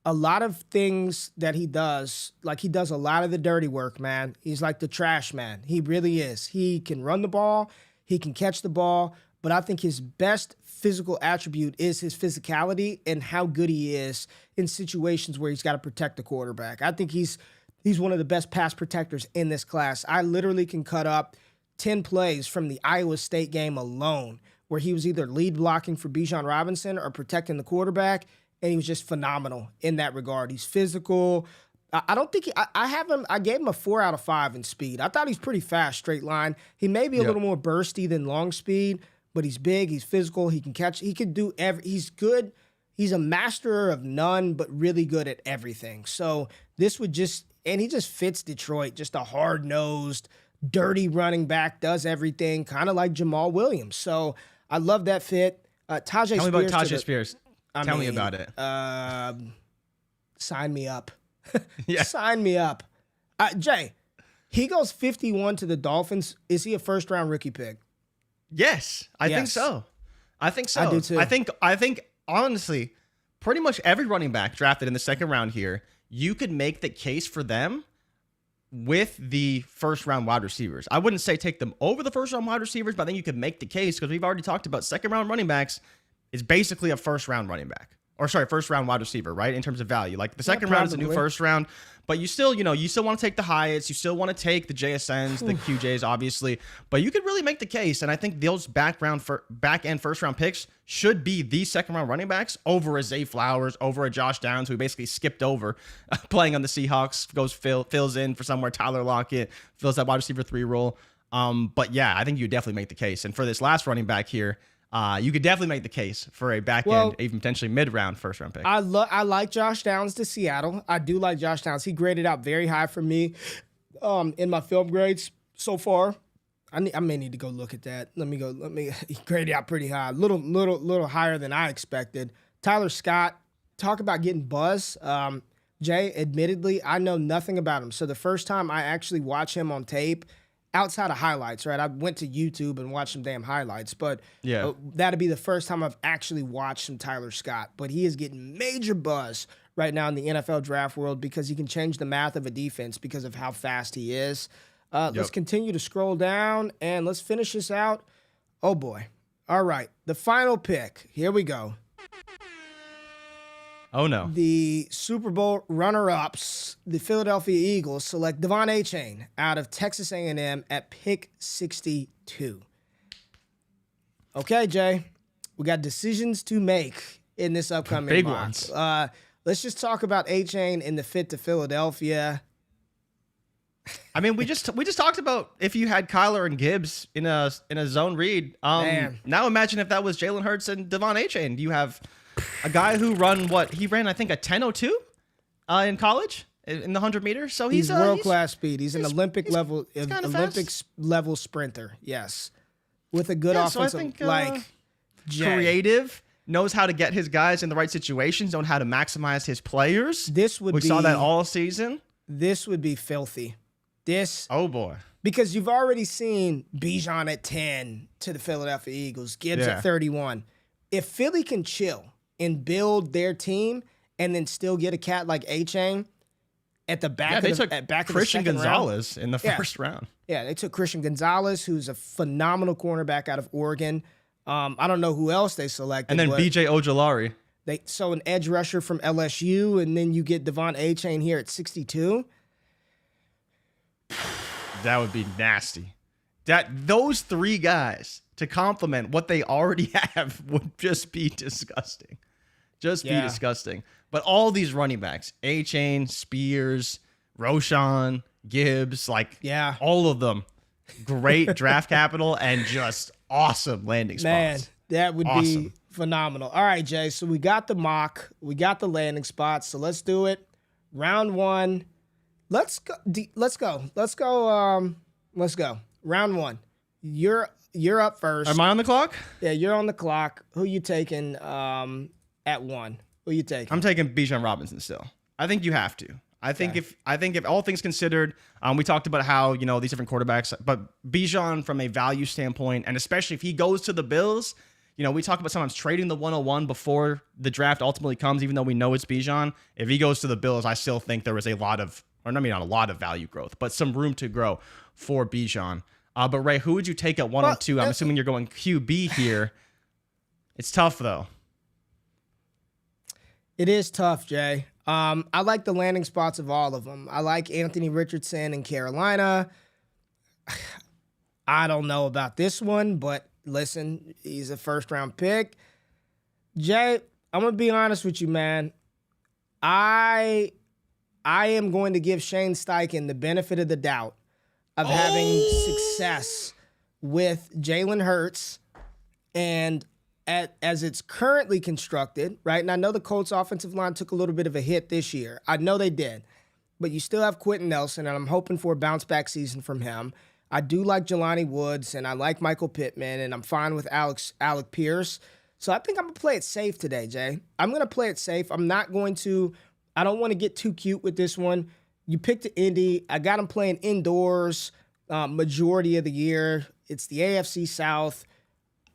A lot of things that he does, like he does a lot of the dirty work, man. He's like the trash man. He really is. He can run the ball. He can catch the ball. But I think his best physical attribute is his physicality and how good he is in situations where he's got to protect the quarterback. I think he's one of the best pass protectors in this class. I literally can cut up 10 plays from the Iowa State game alone where he was either lead blocking for Bijan Robinson or protecting the quarterback, and he was just phenomenal in that regard. He's physical. I don't think I gave him a 4 out of 5 in speed. I thought he's pretty fast, straight line. He may be a little more bursty than long speed, but he's big, he's physical, he can catch, he can do he's good. He's a master of none, but really good at everything. So this would and he just fits Detroit, just a hard-nosed, dirty running back, does everything, kind of like Jamal Williams. So I love that fit. Tyjae Spears. Tell me about Tyjae Spears. Tell me about it. Sign me up. Yeah. Sign me up. Jay, he goes 51 to the Dolphins. Is he a first-round rookie pick? Yes, I think Yes. so. I think so. I do too. I think honestly, pretty much every running back drafted in the second round here, you could make the case for them with the first round wide receivers. I wouldn't say take them over the first round wide receivers, but I think you could make the case because we've already talked about second round running backs is basically a first round running back. Or sorry, first round wide receiver, right? In terms of value. Like the second round is a new probably. first round, but you still want to take the Hyatts, you still want to take the JSNs, the QJs, obviously, but you could really make the case. And I think those back end first round picks should be the second round running backs over a Zay Flowers, over a Josh Downs, who basically skipped over playing on the Seahawks, fills in for somewhere, Tyler Lockett, fills that wide receiver 3 role. But yeah, I think you definitely make the case. And for this last running back here, you could definitely make the case for a back end, even potentially mid-round first-round pick. I like Josh Downs to Seattle. I do like Josh Downs. He graded out very high for me in my film grades so far. I may need to go look at that. He graded out pretty high. Little higher than I expected. Tyler Scott, talk about getting buzz. Jay, admittedly, I know nothing about him. So the first time I actually watched him on tape, outside of highlights, right? I went to YouTube and watched some damn highlights, but that'd be the first time I've actually watched some Tyler Scott. But he is getting major buzz right now in the NFL draft world because he can change the math of a defense because of how fast he is. Let's continue to scroll down and let's finish this out. Oh boy. All right. The final pick. Here we go. Oh no. The Super Bowl runner-ups, the Philadelphia Eagles, select Devon Achane out of Texas A&M at pick 62. Okay, Jay. We got decisions to make in this upcoming big mock. ones. Let's just talk about Achane and the fit to Philadelphia. I mean, we just talked about if you had Kyler and Gibbs in a zone read. Now imagine if that was Jalen Hurts and Devon Achane. You have a guy who he ran I think a 10:02 in college in the 100 meters. So he's world class speed. He's an Olympic level fast. Sprinter. Yes, with a good offensive so I think, Jay. Knows how to get his guys in the right situations, knows how to maximize his players. We saw that all season. This would be filthy. Oh boy. Because you've already seen Bijan at 10 to the Philadelphia Eagles, Gibbs at 31. If Philly can chill and build their team and then still get a cat like Achane at the back of the Christian Gonzalez round, in the first round. Yeah, they took Christian Gonzalez, who's a phenomenal cornerback out of Oregon. I don't know who else they selected. And then BJ Ojolari. So an edge rusher from LSU, and then you get Devon Achane here at 62. That would be nasty. Those three guys to complement what they already have would just be disgusting. Be disgusting. But all these running backs, Achane, Spears, Roshan, Gibbs, all of them, great draft capital and just awesome landing spots. Man, that would be phenomenal. All right, Jay. So we got the mock, we got the landing spots. So let's do it. Round one. Let's go. Round one. You're up first. Am I on the clock? Yeah, you're on the clock. Who you taking at one? Who you taking? I'm taking Bijan Robinson still. I think you have to. I think if all things considered, we talked about how, these different quarterbacks, but Bijan from a value standpoint, and especially if he goes to the Bills, we talk about sometimes trading the 101 before the draft ultimately comes, even though we know it's Bijan. If he goes to the Bills, I still think there is a lot of, not a lot of value growth, but some room to grow for Bijan. But Ray, who would you take at 102? I'm assuming you're going QB here. It's tough though. It is tough, Jay. I like the landing spots of all of them. I like Anthony Richardson in Carolina. I don't know about this one, but listen, he's a first-round pick. Jay, I'm going to be honest with you, man. I am going to give Shane Steichen the benefit of the doubt of having success with Jalen Hurts and as it's currently constructed, right? And I know the Colts offensive line took a little bit of a hit this year. I know they did. But you still have Quentin Nelson, and I'm hoping for a bounce-back season from him. I do like Jelani Woods, and I like Michael Pittman, and I'm fine with Alec Pierce. So I think I'm going to play it safe today, Jay. I'm going to play it safe. I don't want to get too cute with this one. You picked the Indy. I got him playing indoors majority of the year. It's the AFC South.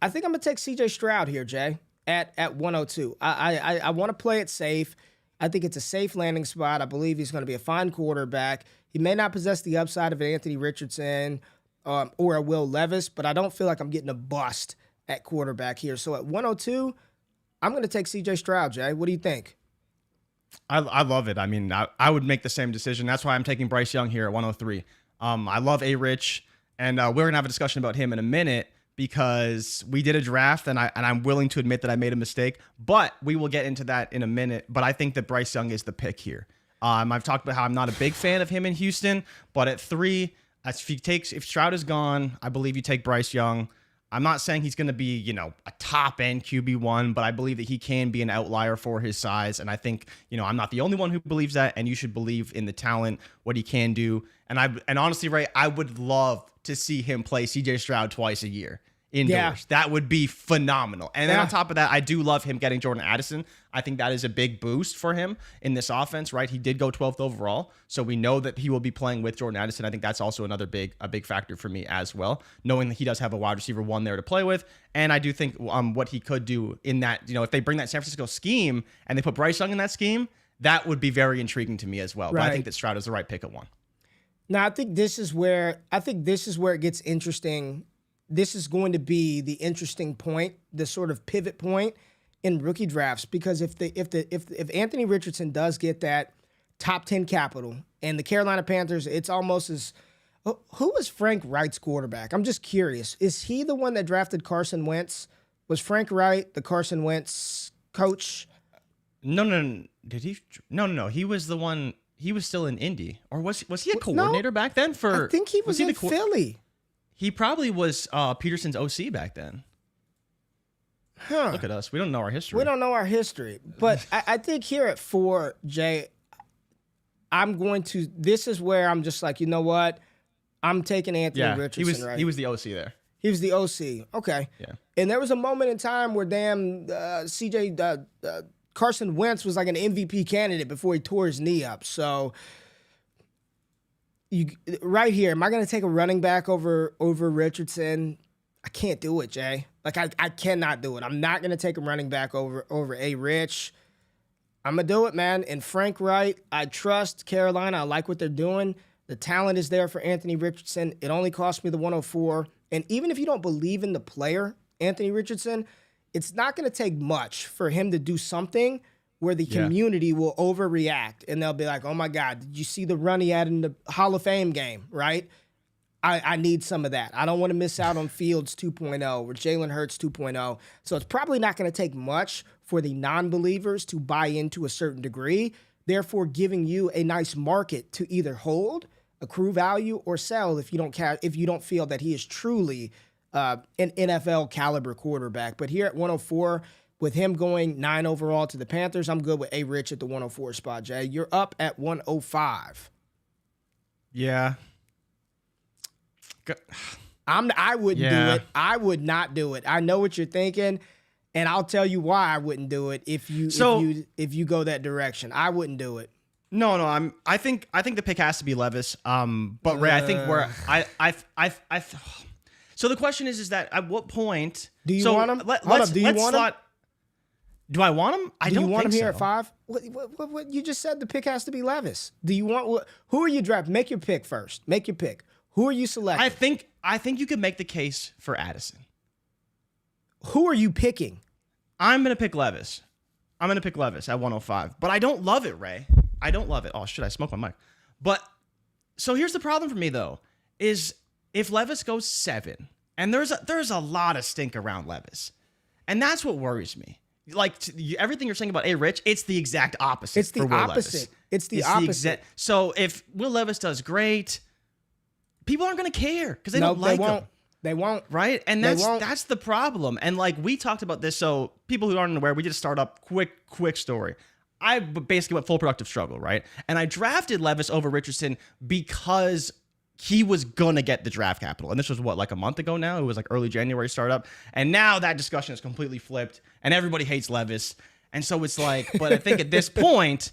I think I'm going to take C.J. Stroud here, Jay, at 102. I want to play it safe. I think it's a safe landing spot. I believe he's going to be a fine quarterback. He may not possess the upside of an Anthony Richardson or a Will Levis, but I don't feel like I'm getting a bust at quarterback here. So at 102, I'm going to take C.J. Stroud, Jay. What do you think? I love it. I mean, I would make the same decision. That's why I'm taking Bryce Young here at 103. I love A-Rich, and we're going to have a discussion about him in a minute, because we did a draft, and I'm willing to admit that I made a mistake, but we will get into that in a minute. But I think that Bryce Young is the pick here. I've talked about how I'm not a big fan of him in Houston, but at 3, if Stroud is gone, I believe you take Bryce Young. I'm not saying he's going to be, a top end QB1, but I believe that he can be an outlier for his size. And I think, I'm not the only one who believes that. And you should believe in the talent, what he can do. And honestly, Ray, I would love to see him play CJ Stroud twice a year indoors. Yeah. That would be phenomenal. And then on top of that, I do love him getting Jordan Addison. I think that is a big boost for him in this offense, right? He did go 12th overall, so we know that he will be playing with Jordan Addison. I think that's also another big factor for me as well, knowing that he does have a wide receiver 1 there to play with. And I do think what he could do in that, if they bring that San Francisco scheme and they put Bryce Young in that scheme, that would be very intriguing to me as well. Right. But I think that Stroud is the right pick at 1. Now, I think this is where it gets interesting. This is going to be the interesting point, the sort of pivot point in rookie drafts, because if Anthony Richardson does get that top 10 capital and the Carolina Panthers, it's almost as who was Frank Wright's quarterback? I'm just curious. Is he the one that drafted Carson Wentz? Was Frank Wright the Carson Wentz coach? No. Did he? No. He was the one. He was still in Indy, or was he a coordinator back then? I think he was in Philly. He probably was Peterson's OC back then. Huh. Look at us. We don't know our history. We don't know our history. But I think here at 4, Jay, this is where I'm just like, you know what? I'm taking Anthony Richardson, right? He was the OC there. He was the OC. Okay. Yeah. And there was a moment in time where Carson Wentz was like an MVP candidate before he tore his knee up. So right here, am I going to take a running back over Richardson? I can't do it, Jay. Like, I cannot do it. I'm not going to take a running back over A. Rich. I'm going to do it, man. And Frank Wright, I trust Carolina. I like what they're doing. The talent is there for Anthony Richardson. It only cost me the 104. And even if you don't believe in the player, Anthony Richardson, it's not going to take much for him to do something where the community will overreact and they'll be like, oh my God, did you see the run he had in the Hall of Fame game, right? I need some of that. I don't want to miss out on Fields 2.0 or Jalen Hurts 2.0. So it's probably not going to take much for the non-believers to buy into a certain degree, therefore giving you a nice market to either hold, accrue value, or sell if you don't feel that he is truly an NFL caliber quarterback. But here at 104, with him going 9 overall to the Panthers, I'm good with A. Rich at the 104 spot, Jay. You're up at 105. Yeah. I wouldn't do it. I would not do it. I know what you're thinking, and I'll tell you why I wouldn't do it if you go that direction. I wouldn't do it. No. I think the pick has to be Levis. But Ray, I think where I so the question is that at what point do you want him? Do you want him? Do I want him? Do you want him here at 5? What you just said? The pick has to be Levis. Do you want? Who are you drafting? Make your pick first. Make your pick. Who are you selecting? I think you could make the case for Addison. Who are you picking? I'm gonna pick Levis. I'm gonna pick Levis at 105. But I don't love it, Ray. I don't love it. Oh shit! I smoked my mic. But so here's the problem for me though: is if Levis goes 7, and there's a lot of stink around Levis, and that's what worries me. Like everything you're saying about A. Rich, it's the exact opposite. It's the opposite. It's the opposite. So if Will Levis does great, people aren't going to care because they don't like him. They won't. Right? And that's the problem. And like we talked about this, so people who aren't aware, we did a startup quick story. I basically went full productive struggle, right? And I drafted Levis over Richardson because he was going to get the draft capital. And this was like a month ago now? It was like early January startup. And now that discussion is completely flipped and everybody hates Levis. And so it's like, but I think at this point,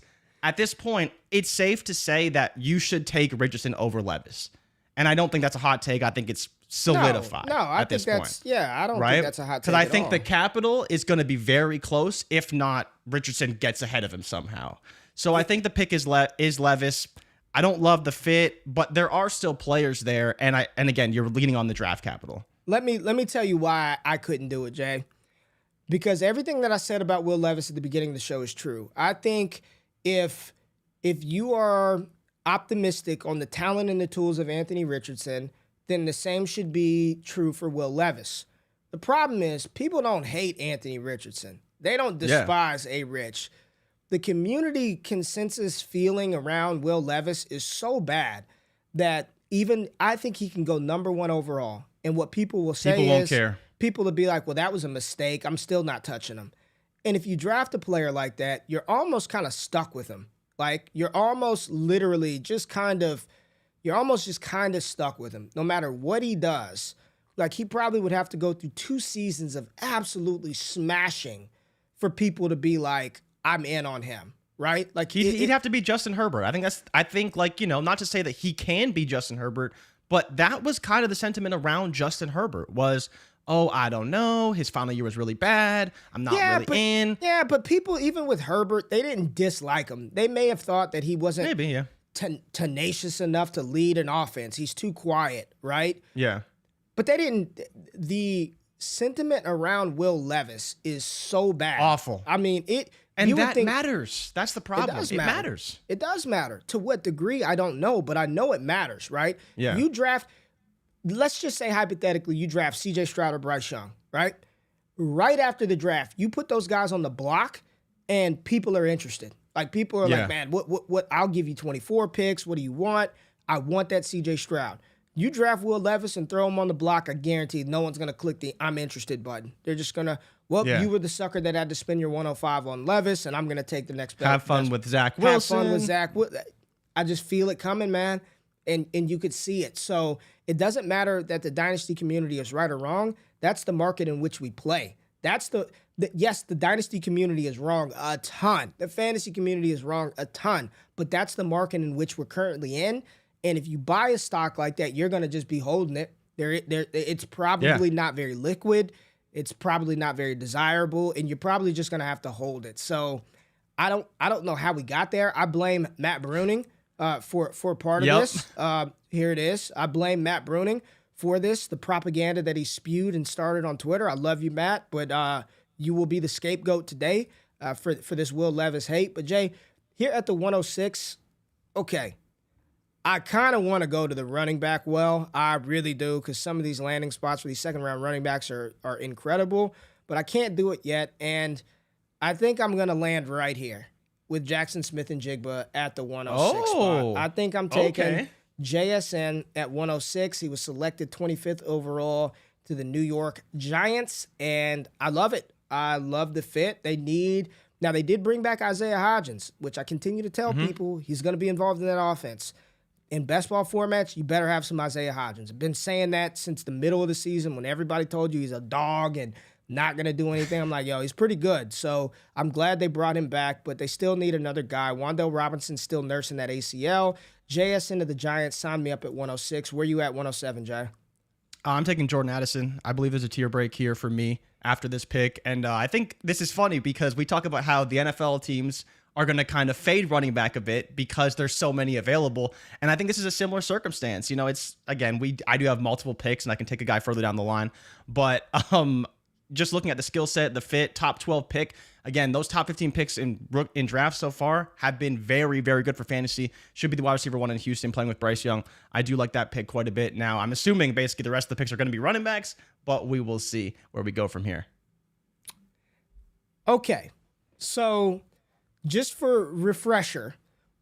it's safe to say that you should take Richardson over Levis. And I don't think that's a hot take. I think it's solidified. No, I think that's, I don't think that's a hot take. Because I think the capital is going to be very close, if not Richardson gets ahead of him somehow. So I think the pick is Levis. I don't love the fit, but there are still players there. And again, you're leaning on the draft capital. Let me tell you why I couldn't do it, Jay. Because everything that I said about Will Levis at the beginning of the show is true. I think if you are optimistic on the talent and the tools of Anthony Richardson, then the same should be true for Will Levis. The problem is people don't hate Anthony Richardson. They don't despise A. Rich. The community consensus feeling around Will Levis is so bad that even I think he can go number 1 overall. And what people will say people to be like, well, that was a mistake. I'm still not touching him. And if you draft a player like that, you're almost kind of stuck with him. Like, you're almost literally just kind of stuck with him. No matter what he does, like, he probably would have to go through 2 seasons of absolutely smashing for people to be like, I'm in on him, right? Like, He'd have to be Justin Herbert. I think like, not to say that he can be Justin Herbert, but that was kind of the sentiment around Justin Herbert was, oh, I don't know. His final year was really bad. I'm not really in. Yeah, but people, even with Herbert, they didn't dislike him. They may have thought that he wasn't tenacious enough to lead an offense. He's too quiet, right? Yeah. But they didn't. The sentiment around Will Levis is so bad. Awful. I mean, And that matters. That's the problem. It matters. It does matter. To what degree, I don't know, but I know it matters, right? Yeah. You draft, let's just say hypothetically, you draft C.J. Stroud or Bryce Young, right? Right after the draft, you put those guys on the block, and people are interested. Like, people are like, man, what? I'll give you 24 picks. What do you want? I want that C.J. Stroud. You draft Will Levis and throw him on the block, I guarantee no one's going to click the I'm interested button. They're just going to, you were the sucker that had to spend your 105 on Levis, and I'm going to take the next. Have fun with Zach Wilson. Have fun with Zach. I just feel it coming, man, and you could see it. So it doesn't matter that the dynasty community is right or wrong. That's the market in which we play. That's yes, the dynasty community is wrong a ton. The fantasy community is wrong a ton, but that's the market in which we're currently in. And if you buy a stock like that, you're going to just be holding it. It's probably not very liquid. It's probably not very desirable, and you're probably just going to have to hold it. So I don't know how we got there. I blame Matt Bruning for part of this. Here it is. I blame Matt Bruning for this, the propaganda that he spewed and started on Twitter. I love you, Matt, but you will be the scapegoat today for this Will Levis hate. But, Jay, here at the 106, okay, I kind of want to go to the running back well. I really do, because some of these landing spots for these second-round running backs are incredible, but I can't do it yet, and I think I'm going to land right here with Jackson Smith and Jigba at the 106 spot. I think I'm taking JSN at 106. He was selected 25th overall to the New York Giants, and I love it. I love the fit. They did bring back Isaiah Hodgins, which I continue to tell people he's going to be involved in that offense. In best ball formats, you better have some Isaiah Hodgins. I've been saying that since the middle of the season when everybody told you he's a dog and not going to do anything. I'm like, yo, he's pretty good. So I'm glad they brought him back, but they still need another guy. Wan'Dale Robinson's still nursing that ACL. JSN to the Giants signed me up at 106. Where you at 107, Jay? I'm taking Jordan Addison. I believe there's a tier break here for me after this pick. And I think this is funny because we talk about how the NFL teams are going to kind of fade running back a bit because there's so many available. And I think this is a similar circumstance. It's, again, I do have multiple picks and I can take a guy further down the line. But just looking at the skill set, the fit, top 12 pick, again, those top 15 picks in drafts so far have been very, very good for fantasy. Should be the wide receiver one in Houston playing with Bryce Young. I do like that pick quite a bit. Now, I'm assuming basically the rest of the picks are going to be running backs, but we will see where we go from here. Okay, so just for refresher,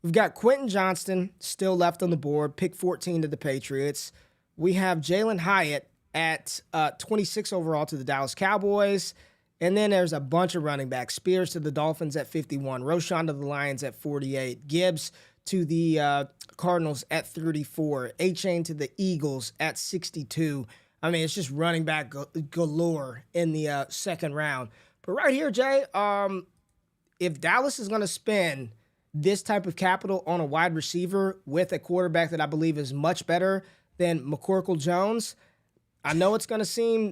we've got Quentin Johnston still left on the board, pick 14 to the Patriots. We have Jalen Hyatt at 26 overall to the Dallas Cowboys. And then there's a bunch of running backs. Spears to the Dolphins at 51. Roschon to the Lions at 48. Gibbs to the Cardinals at 34. A-Chain to the Eagles at 62. I mean, it's just running back galore in the second round. But right here, Jay, if Dallas is going to spend this type of capital on a wide receiver with a quarterback that I believe is much better than McCorkle Jones, I know it's going to seem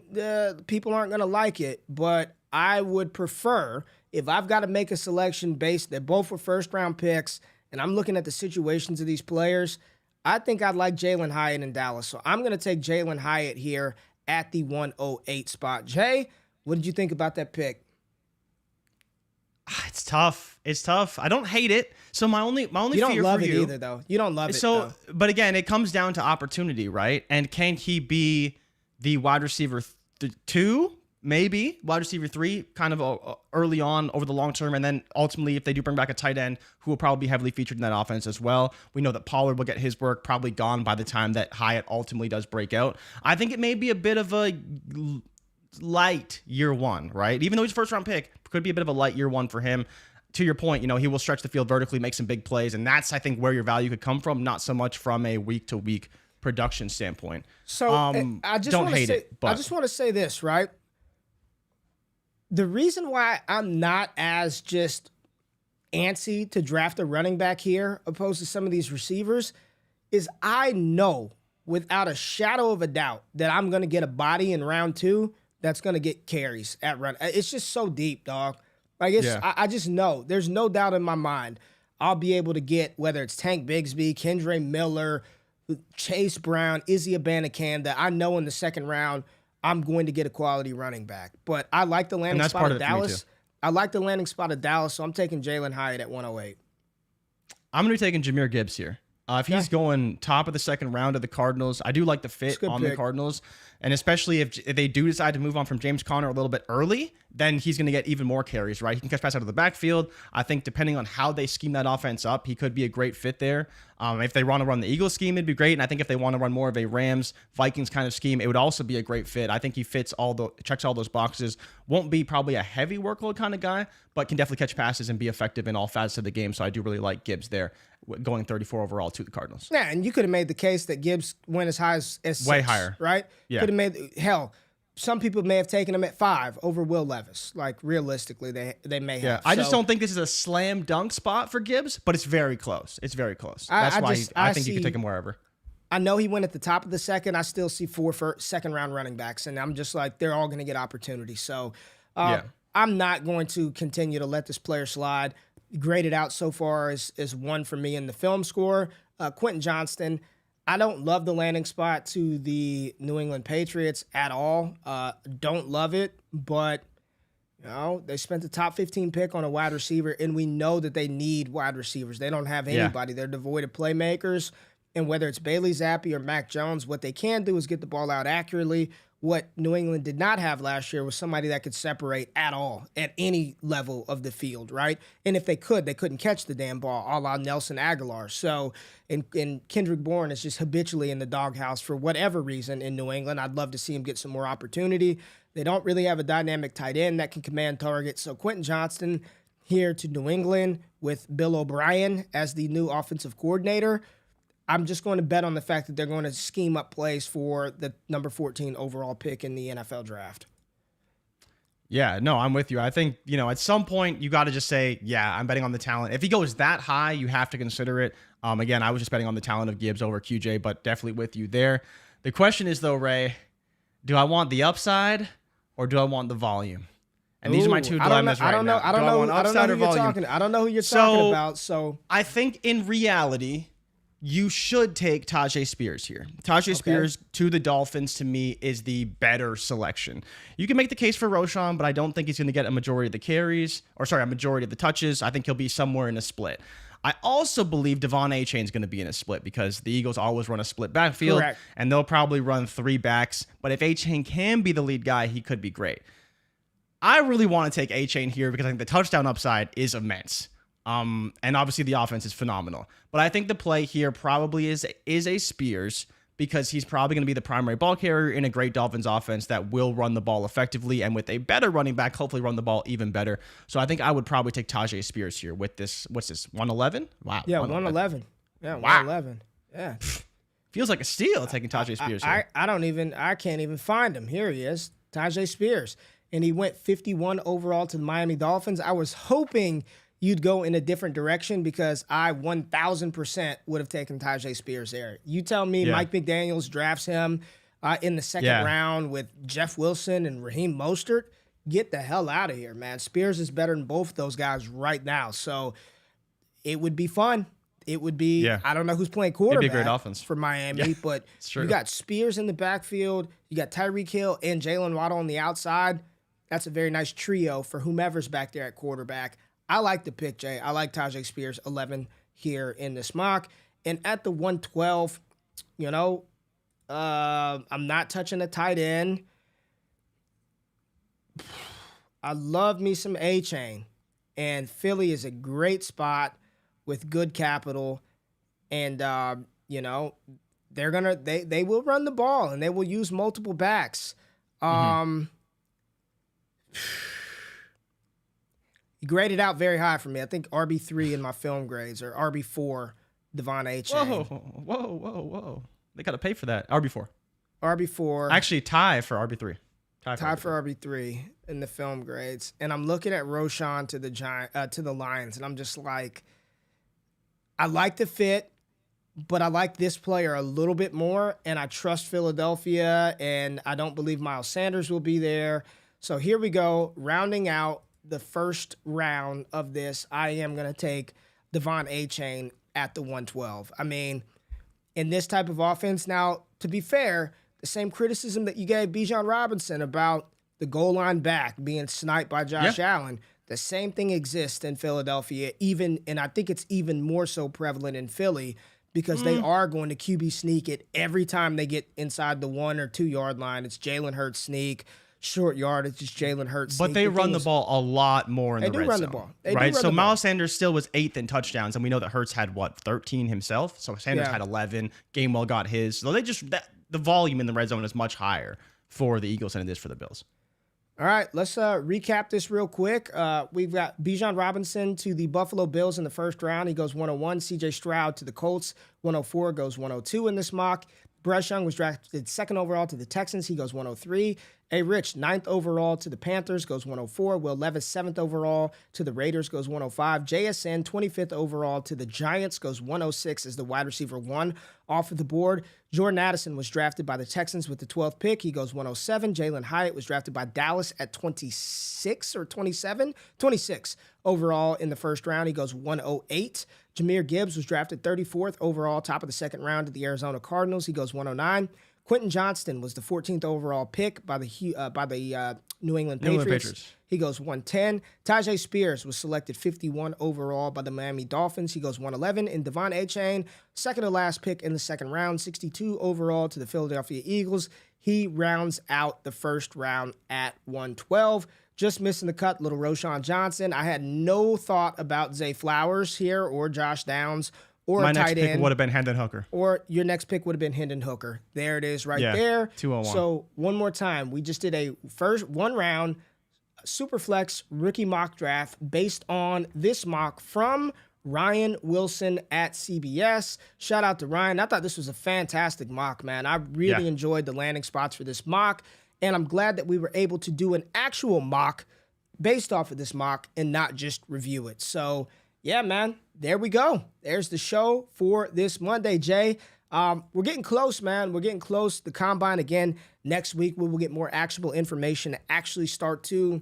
people aren't going to like it, but I would prefer, if I've got to make a selection based, they're both for first-round picks, and I'm looking at the situations of these players, I think I'd like Jalen Hyatt in Dallas. So I'm going to take Jalen Hyatt here at the 108 spot. Jay, what did you think about that pick? It's tough. It's tough. I don't hate it. So my only you fear don't love for it you, either, though. You don't love it. So, though. But again, it comes down to opportunity, right? And can he be the wide receiver 2, maybe wide receiver 3, kind of early on over the long term, and then ultimately, if they do bring back a tight end, who will probably be heavily featured in that offense as well. We know that Pollard will get his work probably gone by the time that Hyatt ultimately does break out. I think it may be a bit of a light year one, right? Even though he's a first round pick, could be a bit of a light year one for him. To your point, he will stretch the field vertically, make some big plays, and that's, I think, where your value could come from, not so much from a week-to-week production standpoint. So I just want to say this, right? The reason why I'm not as just antsy to draft a running back here opposed to some of these receivers is I know without a shadow of a doubt that I'm going to get a body in round 2 that's going to get carries at run. It's just so deep, dog. Like, I just know. There's no doubt in my mind I'll be able to get, whether it's Tank Bigsby, Kendre Miller, Chase Brown, Izzy Abanikanda. I know in the second round I'm going to get a quality running back. But I like the landing spot of Dallas. I like the landing spot of Dallas, so I'm taking Jalen Hyatt at 108. I'm going to be taking Jahmyr Gibbs here. If he's going top of the second round of the Cardinals, I do like the fit on the Cardinals. And especially if they do decide to move on from James Conner a little bit early, then he's going to get even more carries, right? He can catch pass out of the backfield. I think depending on how they scheme that offense up, he could be a great fit there. If they want to run the Eagles scheme, it'd be great. And I think if they want to run more of a Rams-Vikings kind of scheme, it would also be a great fit. I think he checks all those boxes. Won't be probably a heavy workload kind of guy, but can definitely catch passes and be effective in all facets of the game. So I do really like Gibbs there, going 34 overall to the Cardinals. Yeah, and you could have made the case that Gibbs went as high as 6, way higher, right? Yeah. Could have made, hell, some people may have taken him at 5 over Will Levis. Like, realistically, they may have. Yeah, I just don't think this is a slam dunk spot for Gibbs, but it's very close. It's very close. That's why I think you can take him wherever. I know he went at the top of the second. I still see 4 second-round running backs, and I'm just like, they're all going to get opportunities. So I'm not going to continue to let this player slide. Graded out so far as 1 for me in the film score. Quentin Johnston, I don't love the landing spot to the New England Patriots at all. Don't love it, but they spent the top 15 pick on a wide receiver, and we know that they need wide receivers. They don't have anybody. They're devoid of playmakers, and whether it's Bailey Zappi or Mac Jones, what they can do is get the ball out accurately. What New England did not have last year was somebody that could separate at all at any level of the field, right? And if they couldn't catch the damn ball, a la Nelson Aguilar. So, and Kendrick Bourne is just habitually in the doghouse for whatever reason in New England. I'd love to see him get some more opportunity. They don't really have a dynamic tight end that can command targets. So Quentin Johnston here to New England with Bill O'Brien as the new offensive coordinator. I'm just going to bet on the fact that they're going to scheme up plays for the number 14 overall pick in the NFL draft. Yeah, no, I'm with you. I think, at some point you got to just say, yeah, I'm betting on the talent. If he goes that high, you have to consider it. Again, I was just betting on the talent of Gibbs over QJ, but definitely with you there. The question is, though, Ray, do I want the upside or do I want the volume? And these are my two dilemmas right now. I don't know who you're talking about. So I think in reality, you should take Tajay Spears here. Tajay Spears to the Dolphins, to me, is the better selection. You can make the case for Roschon, but I don't think he's going to get a majority of the carries, a majority of the touches. I think he'll be somewhere in a split. I also believe Devon Achane is going to be in a split because the Eagles always run a split backfield, and they'll probably run 3 backs. But if Achane can be the lead guy, he could be great. I really want to take Achane here because I think the touchdown upside is immense. And obviously the offense is phenomenal. But I think the play here probably is a Spears because he's probably going to be the primary ball carrier in a great Dolphins offense that will run the ball effectively, and with a better running back, hopefully run the ball even better. So I think I would probably take Tajay Spears here with this, what's this, 111? Wow. Yeah, 111. Yeah, 111. Yeah. Feels like a steal taking Tajay Spears here. I can't even find him. Here he is, Tajay Spears. And he went 51 overall to the Miami Dolphins. I was hoping you'd go in a different direction because I 1,000% would have taken Tajay Spears there. You tell me Mike McDaniels drafts him in the second round with Jeff Wilson and Raheem Mostert. Get the hell out of here, man. Spears is better than both of those guys right now. So it would be fun. It would be, I don't know who's playing quarterback. It'd be a great offense for Miami, but you got Spears in the backfield. You got Tyreek Hill and Jalen Waddle on the outside. That's a very nice trio for whomever's back there at quarterback. I like the pick, Jay. I like Tajay Spears, 11 here in this mock. And at the 112, I'm not touching a tight end. I love me some Achane. And Philly is a great spot with good capital. And, they will run the ball and they will use multiple backs. graded out very high for me. I think RB3 in my film grades, or RB4, Devon A. Chain. Whoa. They got to pay for that. RB4. RB4. Actually, tie for RB3. Tie for RB3 in the film grades. And I'm looking at Roshan to the Lions, and I'm just like, I like the fit, but I like this player a little bit more, and I trust Philadelphia, and I don't believe Miles Sanders will be there. So here we go, rounding out the first round of this. I am going to take Devon A. Chain at the 112. I mean, in this type of offense, now, to be fair, the same criticism that you gave Bijan Robinson about the goal line back being sniped by Josh Allen, the same thing exists in Philadelphia, and I think it's even more so prevalent in Philly, because they are going to QB sneak it every time they get inside the 1 or 2 yard line. It's Jalen Hurts sneak. Short yardage, it's Jalen Hurts. But they run the ball a lot more in the red zone. They do run the ball. Right? So Miles Sanders still was 8th in touchdowns, and we know that Hurts had, 13 himself? So Sanders had 11. Gainwell got his. So the volume in the red zone is much higher for the Eagles than it is for the Bills. All right, let's recap this real quick. We've got Bijan Robinson to the Buffalo Bills in the first round. He goes 101. C.J. Stroud to the Colts, 104, goes 102 in this mock. Bryce Young was drafted 2nd overall to the Texans. He goes 103. A. Rich, 9th overall to the Panthers, goes 104. Will Levis, 7th overall to the Raiders, goes 105. JSN, 25th overall to the Giants, goes 106 as the wide receiver 1 off of the board. Jordan Addison was drafted by the Texans with the 12th pick. He goes 107. Jalen Hyatt was drafted by Dallas at 26 or 27? 26 overall in the first round. He goes 108. Jahmyr Gibbs was drafted 34th overall, top of the second round to the Arizona Cardinals. He goes 109. Quentin Johnston was the 14th overall pick by the New England Patriots. He goes 110. Tajay Spears was selected 51 overall by the Miami Dolphins. He goes 111. And Devon A. Chain, second to last pick in the second round, 62 overall to the Philadelphia Eagles. He rounds out the first round at 112. Just missing the cut, little Roshan Johnson. I had no thought about Zay Flowers here or Josh Downs or my a next tight pick end. would have been Hendon Hooker. Or your next pick would have been Hendon Hooker. There it is right there. 201. So one more time, we just did a first one round SilverFlex rookie mock draft based on this mock from Ryan Wilson at CBS. Shout out to Ryan. I thought this was a fantastic mock, man. I really enjoyed the landing spots for this mock, and I'm glad that we were able to do an actual mock based off of this mock and not just review it. So, yeah, man, there we go. There's the show for this Monday, Jay. We're getting close, man. We're getting close. The Combine, again, next week we will get more actionable information to actually start to,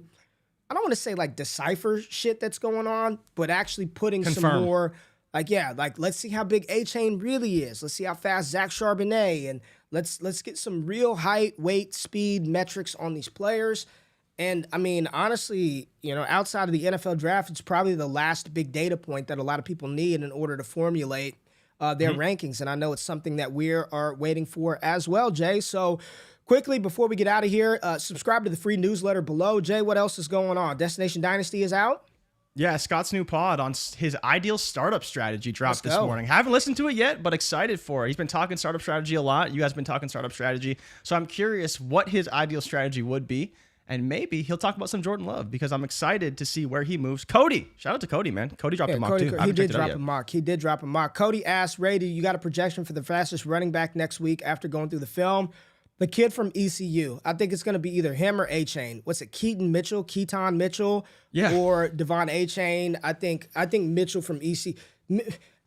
I don't want to say like decipher shit that's going on, but actually putting some more, let's see how big A-Chain really is. Let's see how fast Zach Charbonnet, and let's get some real height, weight, speed metrics on these players. And I mean, honestly, outside of the NFL draft, it's probably the last big data point that a lot of people need in order to formulate their rankings. And I know it's something that we are waiting for as well, Jay. So quickly, before we get out of here, subscribe to the free newsletter below. Jay, what else is going on? Destination Dynasty is out? Yeah, Scott's new pod on his ideal startup strategy dropped this morning. Haven't listened to it yet, but excited for it. He's been talking startup strategy a lot. You guys have been talking startup strategy. So I'm curious what his ideal strategy would be. And maybe he'll talk about some Jordan Love, because I'm excited to see where he moves. Cody, shout out to Cody, man. Cody dropped a mock too. He did drop a mock. He did drop a mock. Cody asked, Ray, you got a projection for the fastest running back next week after going through the film? The kid from ECU. I think it's going to be either him or A-Chain. What's it? Keaton Mitchell, or Devon A-Chain. I think Mitchell from ECU.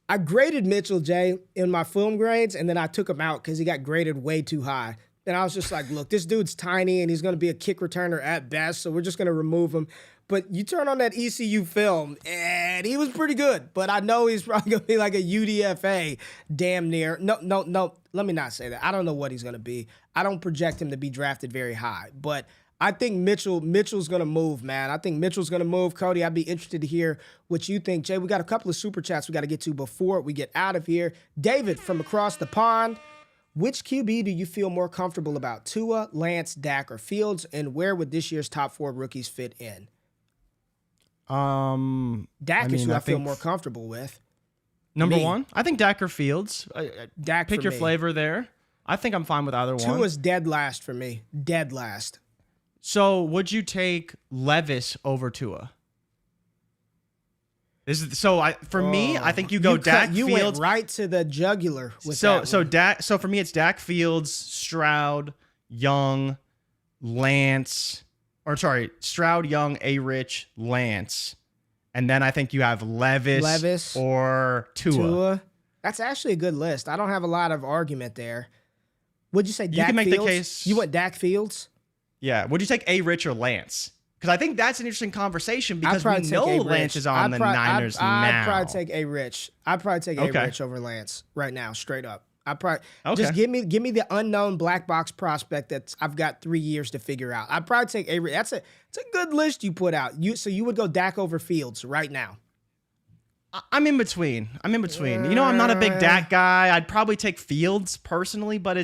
I graded Mitchell, Jay, in my film grades, and then I took him out because he got graded way too high. And I was just like, look, this dude's tiny and he's going to be a kick returner at best, so we're just going to remove him. But you turn on that ECU film, and he was pretty good. But I know he's probably going to be like a UDFA damn near. No, let me not say that. I don't know what he's going to be. I don't project him to be drafted very high. But I think Mitchell's going to move, man. I think Mitchell's going to move. Cody, I'd be interested to hear what you think. Jay, we got a couple of super chats we got to get to before we get out of here. David from across the pond. Which QB do you feel more comfortable about? Tua, Lance, Dak, or Fields? And where would this year's top 4 rookies fit in? Dak is who I feel more comfortable with. Number one? I think Dak or Fields. Dak. Pick your flavor there. I think I'm fine with either one. Tua's dead last for me. Dead last. So would you take Levis over Tua? This is for me. I think you go Dak You Fields. went right to the jugular with So that one. Dak. So for me, it's Dak Fields, Stroud, Young, Lance, or sorry, Stroud, Young, A-Rich, Lance, and then I think you have Levis or Tua. That's actually a good list. I don't have a lot of argument there. Would you say Dak You can make Fields? the case. You went Dak Fields? Yeah. Would you take A-Rich or Lance? Because I think that's an interesting conversation because we take know A-Rich. Lance is on the Niners now. I'd probably take A-Rich. I'd probably take A-Rich over Lance right now, straight up. Just give me the unknown black box prospect that I've got 3 years to figure out. I'd probably take A-Rich. It's a good list you put out. So you would go Dak over Fields right now. I'm in between. You know, I'm not a big Dak guy. I'd probably take Fields personally, but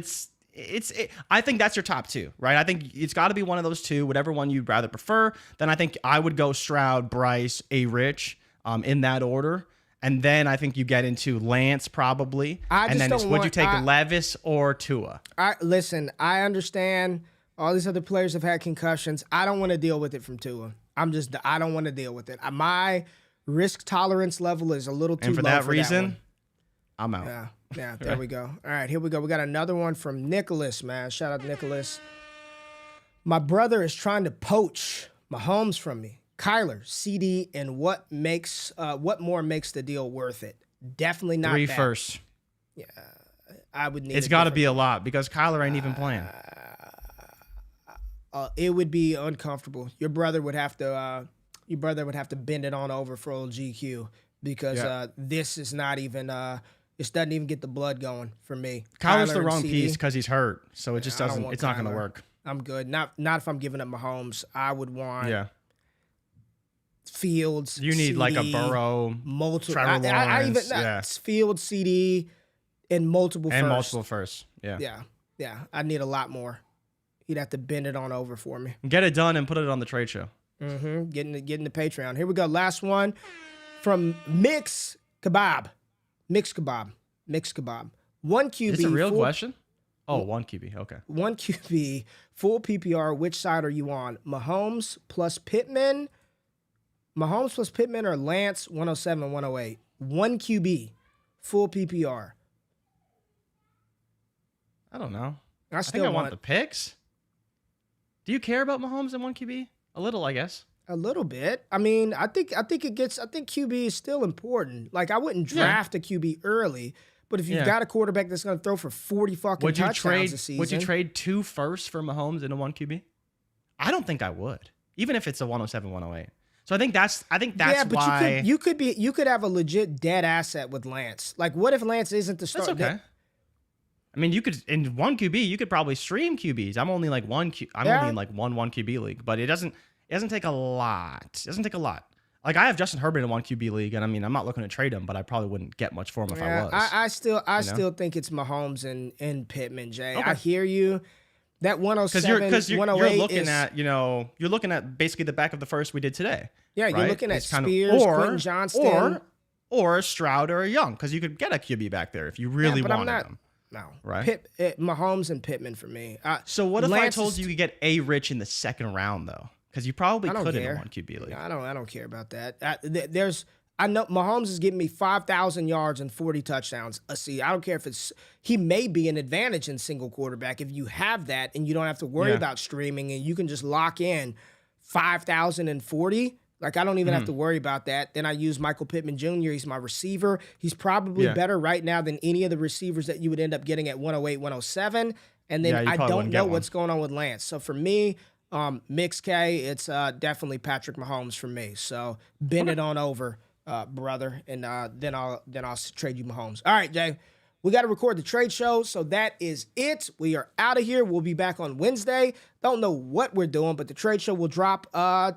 I think that's your top two, right? I think it's got to be one of those two, whatever one you'd rather prefer. Then I think I would go Stroud, Bryce, A-Rich, in that order. And then I think you get into Lance probably. Would you take Levis or Tua? Listen, I understand all these other players have had concussions. I don't want to deal with it from Tua. I don't want to deal with it. My risk tolerance level is a little too low for that reason, one. I'm out. Yeah, there we go. All right, here we go. We got another one from Nicholas, man. Shout out to Nicholas. My brother is trying to poach Mahomes from me. Kyler, CD, and what more makes the deal worth it? Definitely not 3 that. firsts. Yeah, I would need. It's got to be a lot because Kyler ain't even playing. It would be uncomfortable. Your brother would have to bend it on over for old GQ because this is not even. This doesn't even get the blood going for me. Kyler's Kyler the wrong CD, piece because he's hurt, so it just doesn't. It's not going to work. I'm good. Not if I'm giving up Mahomes. I would want. Yeah. Fields. You need CD, like a Burrow, Trevor Lawrence, Fields, CD, and multiple firsts. Yeah. Yeah. I need a lot more. He'd have to bend it on over for me. Get it done and put it on the trade show. Getting the Patreon. Here we go. Last one from Mix Kebab. 1 QB. Is this a real question? Oh, 1 QB. Okay. 1 QB, full PPR. Which side are you on? Mahomes plus Pittman or Lance 107, 108. 1 QB, full PPR. I don't know. I think I want the picks. Do you care about Mahomes and 1 QB? A little, I guess. A little bit. I mean, I think QB is still important. Like, I wouldn't draft a QB early, but if you've got a quarterback that's going to throw for 40 fucking touchdowns a season. Would you trade 2 firsts for Mahomes and a 1 QB? I don't think I would. Even if it's a 107, 108. So I think that's why. You could have a legit dead asset with Lance. Like, what if Lance isn't the starter? That's okay. I mean, you could in 1 QB, you could probably stream QBs. I'm only like only in like one QB league, but it doesn't take a lot. It doesn't take a lot. Like, I have Justin Herbert in 1 QB league, and I mean, I'm not looking to trade him, but I probably wouldn't get much for him if I was. I still think it's Mahomes and Pittman, Jay. Okay. I hear you. That 107, because you're 108 looking at you're looking at basically the back of the first we did today. Yeah, right? You're looking at Spears, Quentin Johnston, or Stroud or a Young, because you could get a QB back there if you really wanted them. No, right? Mahomes and Pittman for me. So what if I told you could get A-Rich in the second round though? Because you probably could in a 1 QB league. No, I don't care about that. I know Mahomes is getting me 5,000 yards and 40 touchdowns. See, I don't care if he may be an advantage in single quarterback if you have that and you don't have to worry about streaming and you can just lock in 5,040. Like, I don't even have to worry about that. Then I use Michael Pittman Jr. He's my receiver. He's probably better right now than any of the receivers that you would end up getting at 108, 107. And then I don't know what's going on with Lance. So for me, Mix K, it's definitely Patrick Mahomes for me. So bend it on over, brother, and then I'll trade you Mahomes. All right, Jay. We got to record the trade show, so that is it. We are out of here. We'll be back on Wednesday. Don't know what we're doing, but the trade show will drop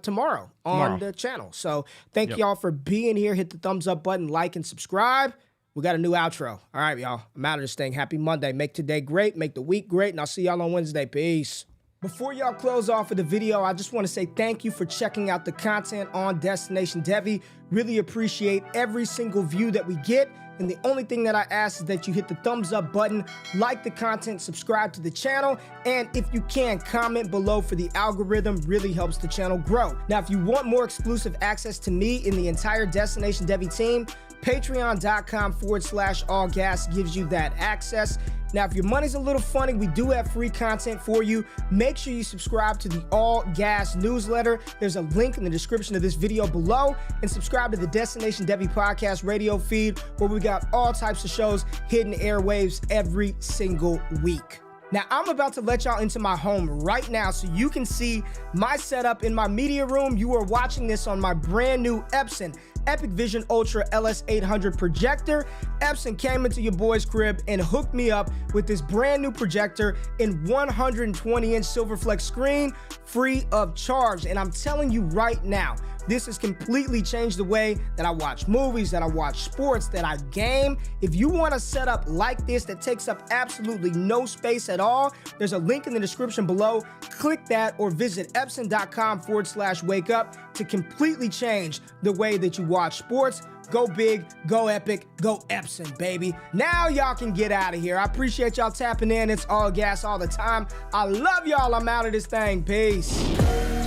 tomorrow on the channel. So thank y'all for being here. Hit the thumbs up button, like, and subscribe. We got a new outro. All right, y'all. I'm out of this thing. Happy Monday. Make today great. Make the week great, and I'll see y'all on Wednesday. Peace. Before y'all close off of the video, I just want to say thank you for checking out the content on Destination Devy. Really appreciate every single view that we get. And the only thing that I ask is that you hit the thumbs up button, like the content, subscribe to the channel, and if you can, comment below for the algorithm. Really helps the channel grow. Now, if you want more exclusive access to me and the entire Destination Devi team, patreon.com/allgas gives you that access. Now, if your money's a little funny, we do have free content for you. Make sure you subscribe to the All Gas newsletter. There's a link in the description of this video below, and subscribe to the Destination Devi podcast radio feed, where we got all types of shows hitting airwaves every single week. Now, I'm about to let y'all into my home right now so you can see my setup in my media room. You are watching this on my brand new Epson EpiqVision Ultra LS800 projector. Epson came into your boy's crib and hooked me up with this brand new projector in 120-inch SilverFlex screen, free of charge. And I'm telling you right now, this has completely changed the way that I watch movies, that I watch sports, that I game. If you want a setup like this that takes up absolutely no space at all, there's a link in the description below. Click that or visit epson.com/wakeup to completely change the way that you watch sports. Go big, go epic, go Epson, baby. Now y'all can get out of here. I appreciate y'all tapping in. It's all gas all the time. I love y'all. I'm out of this thing. Peace.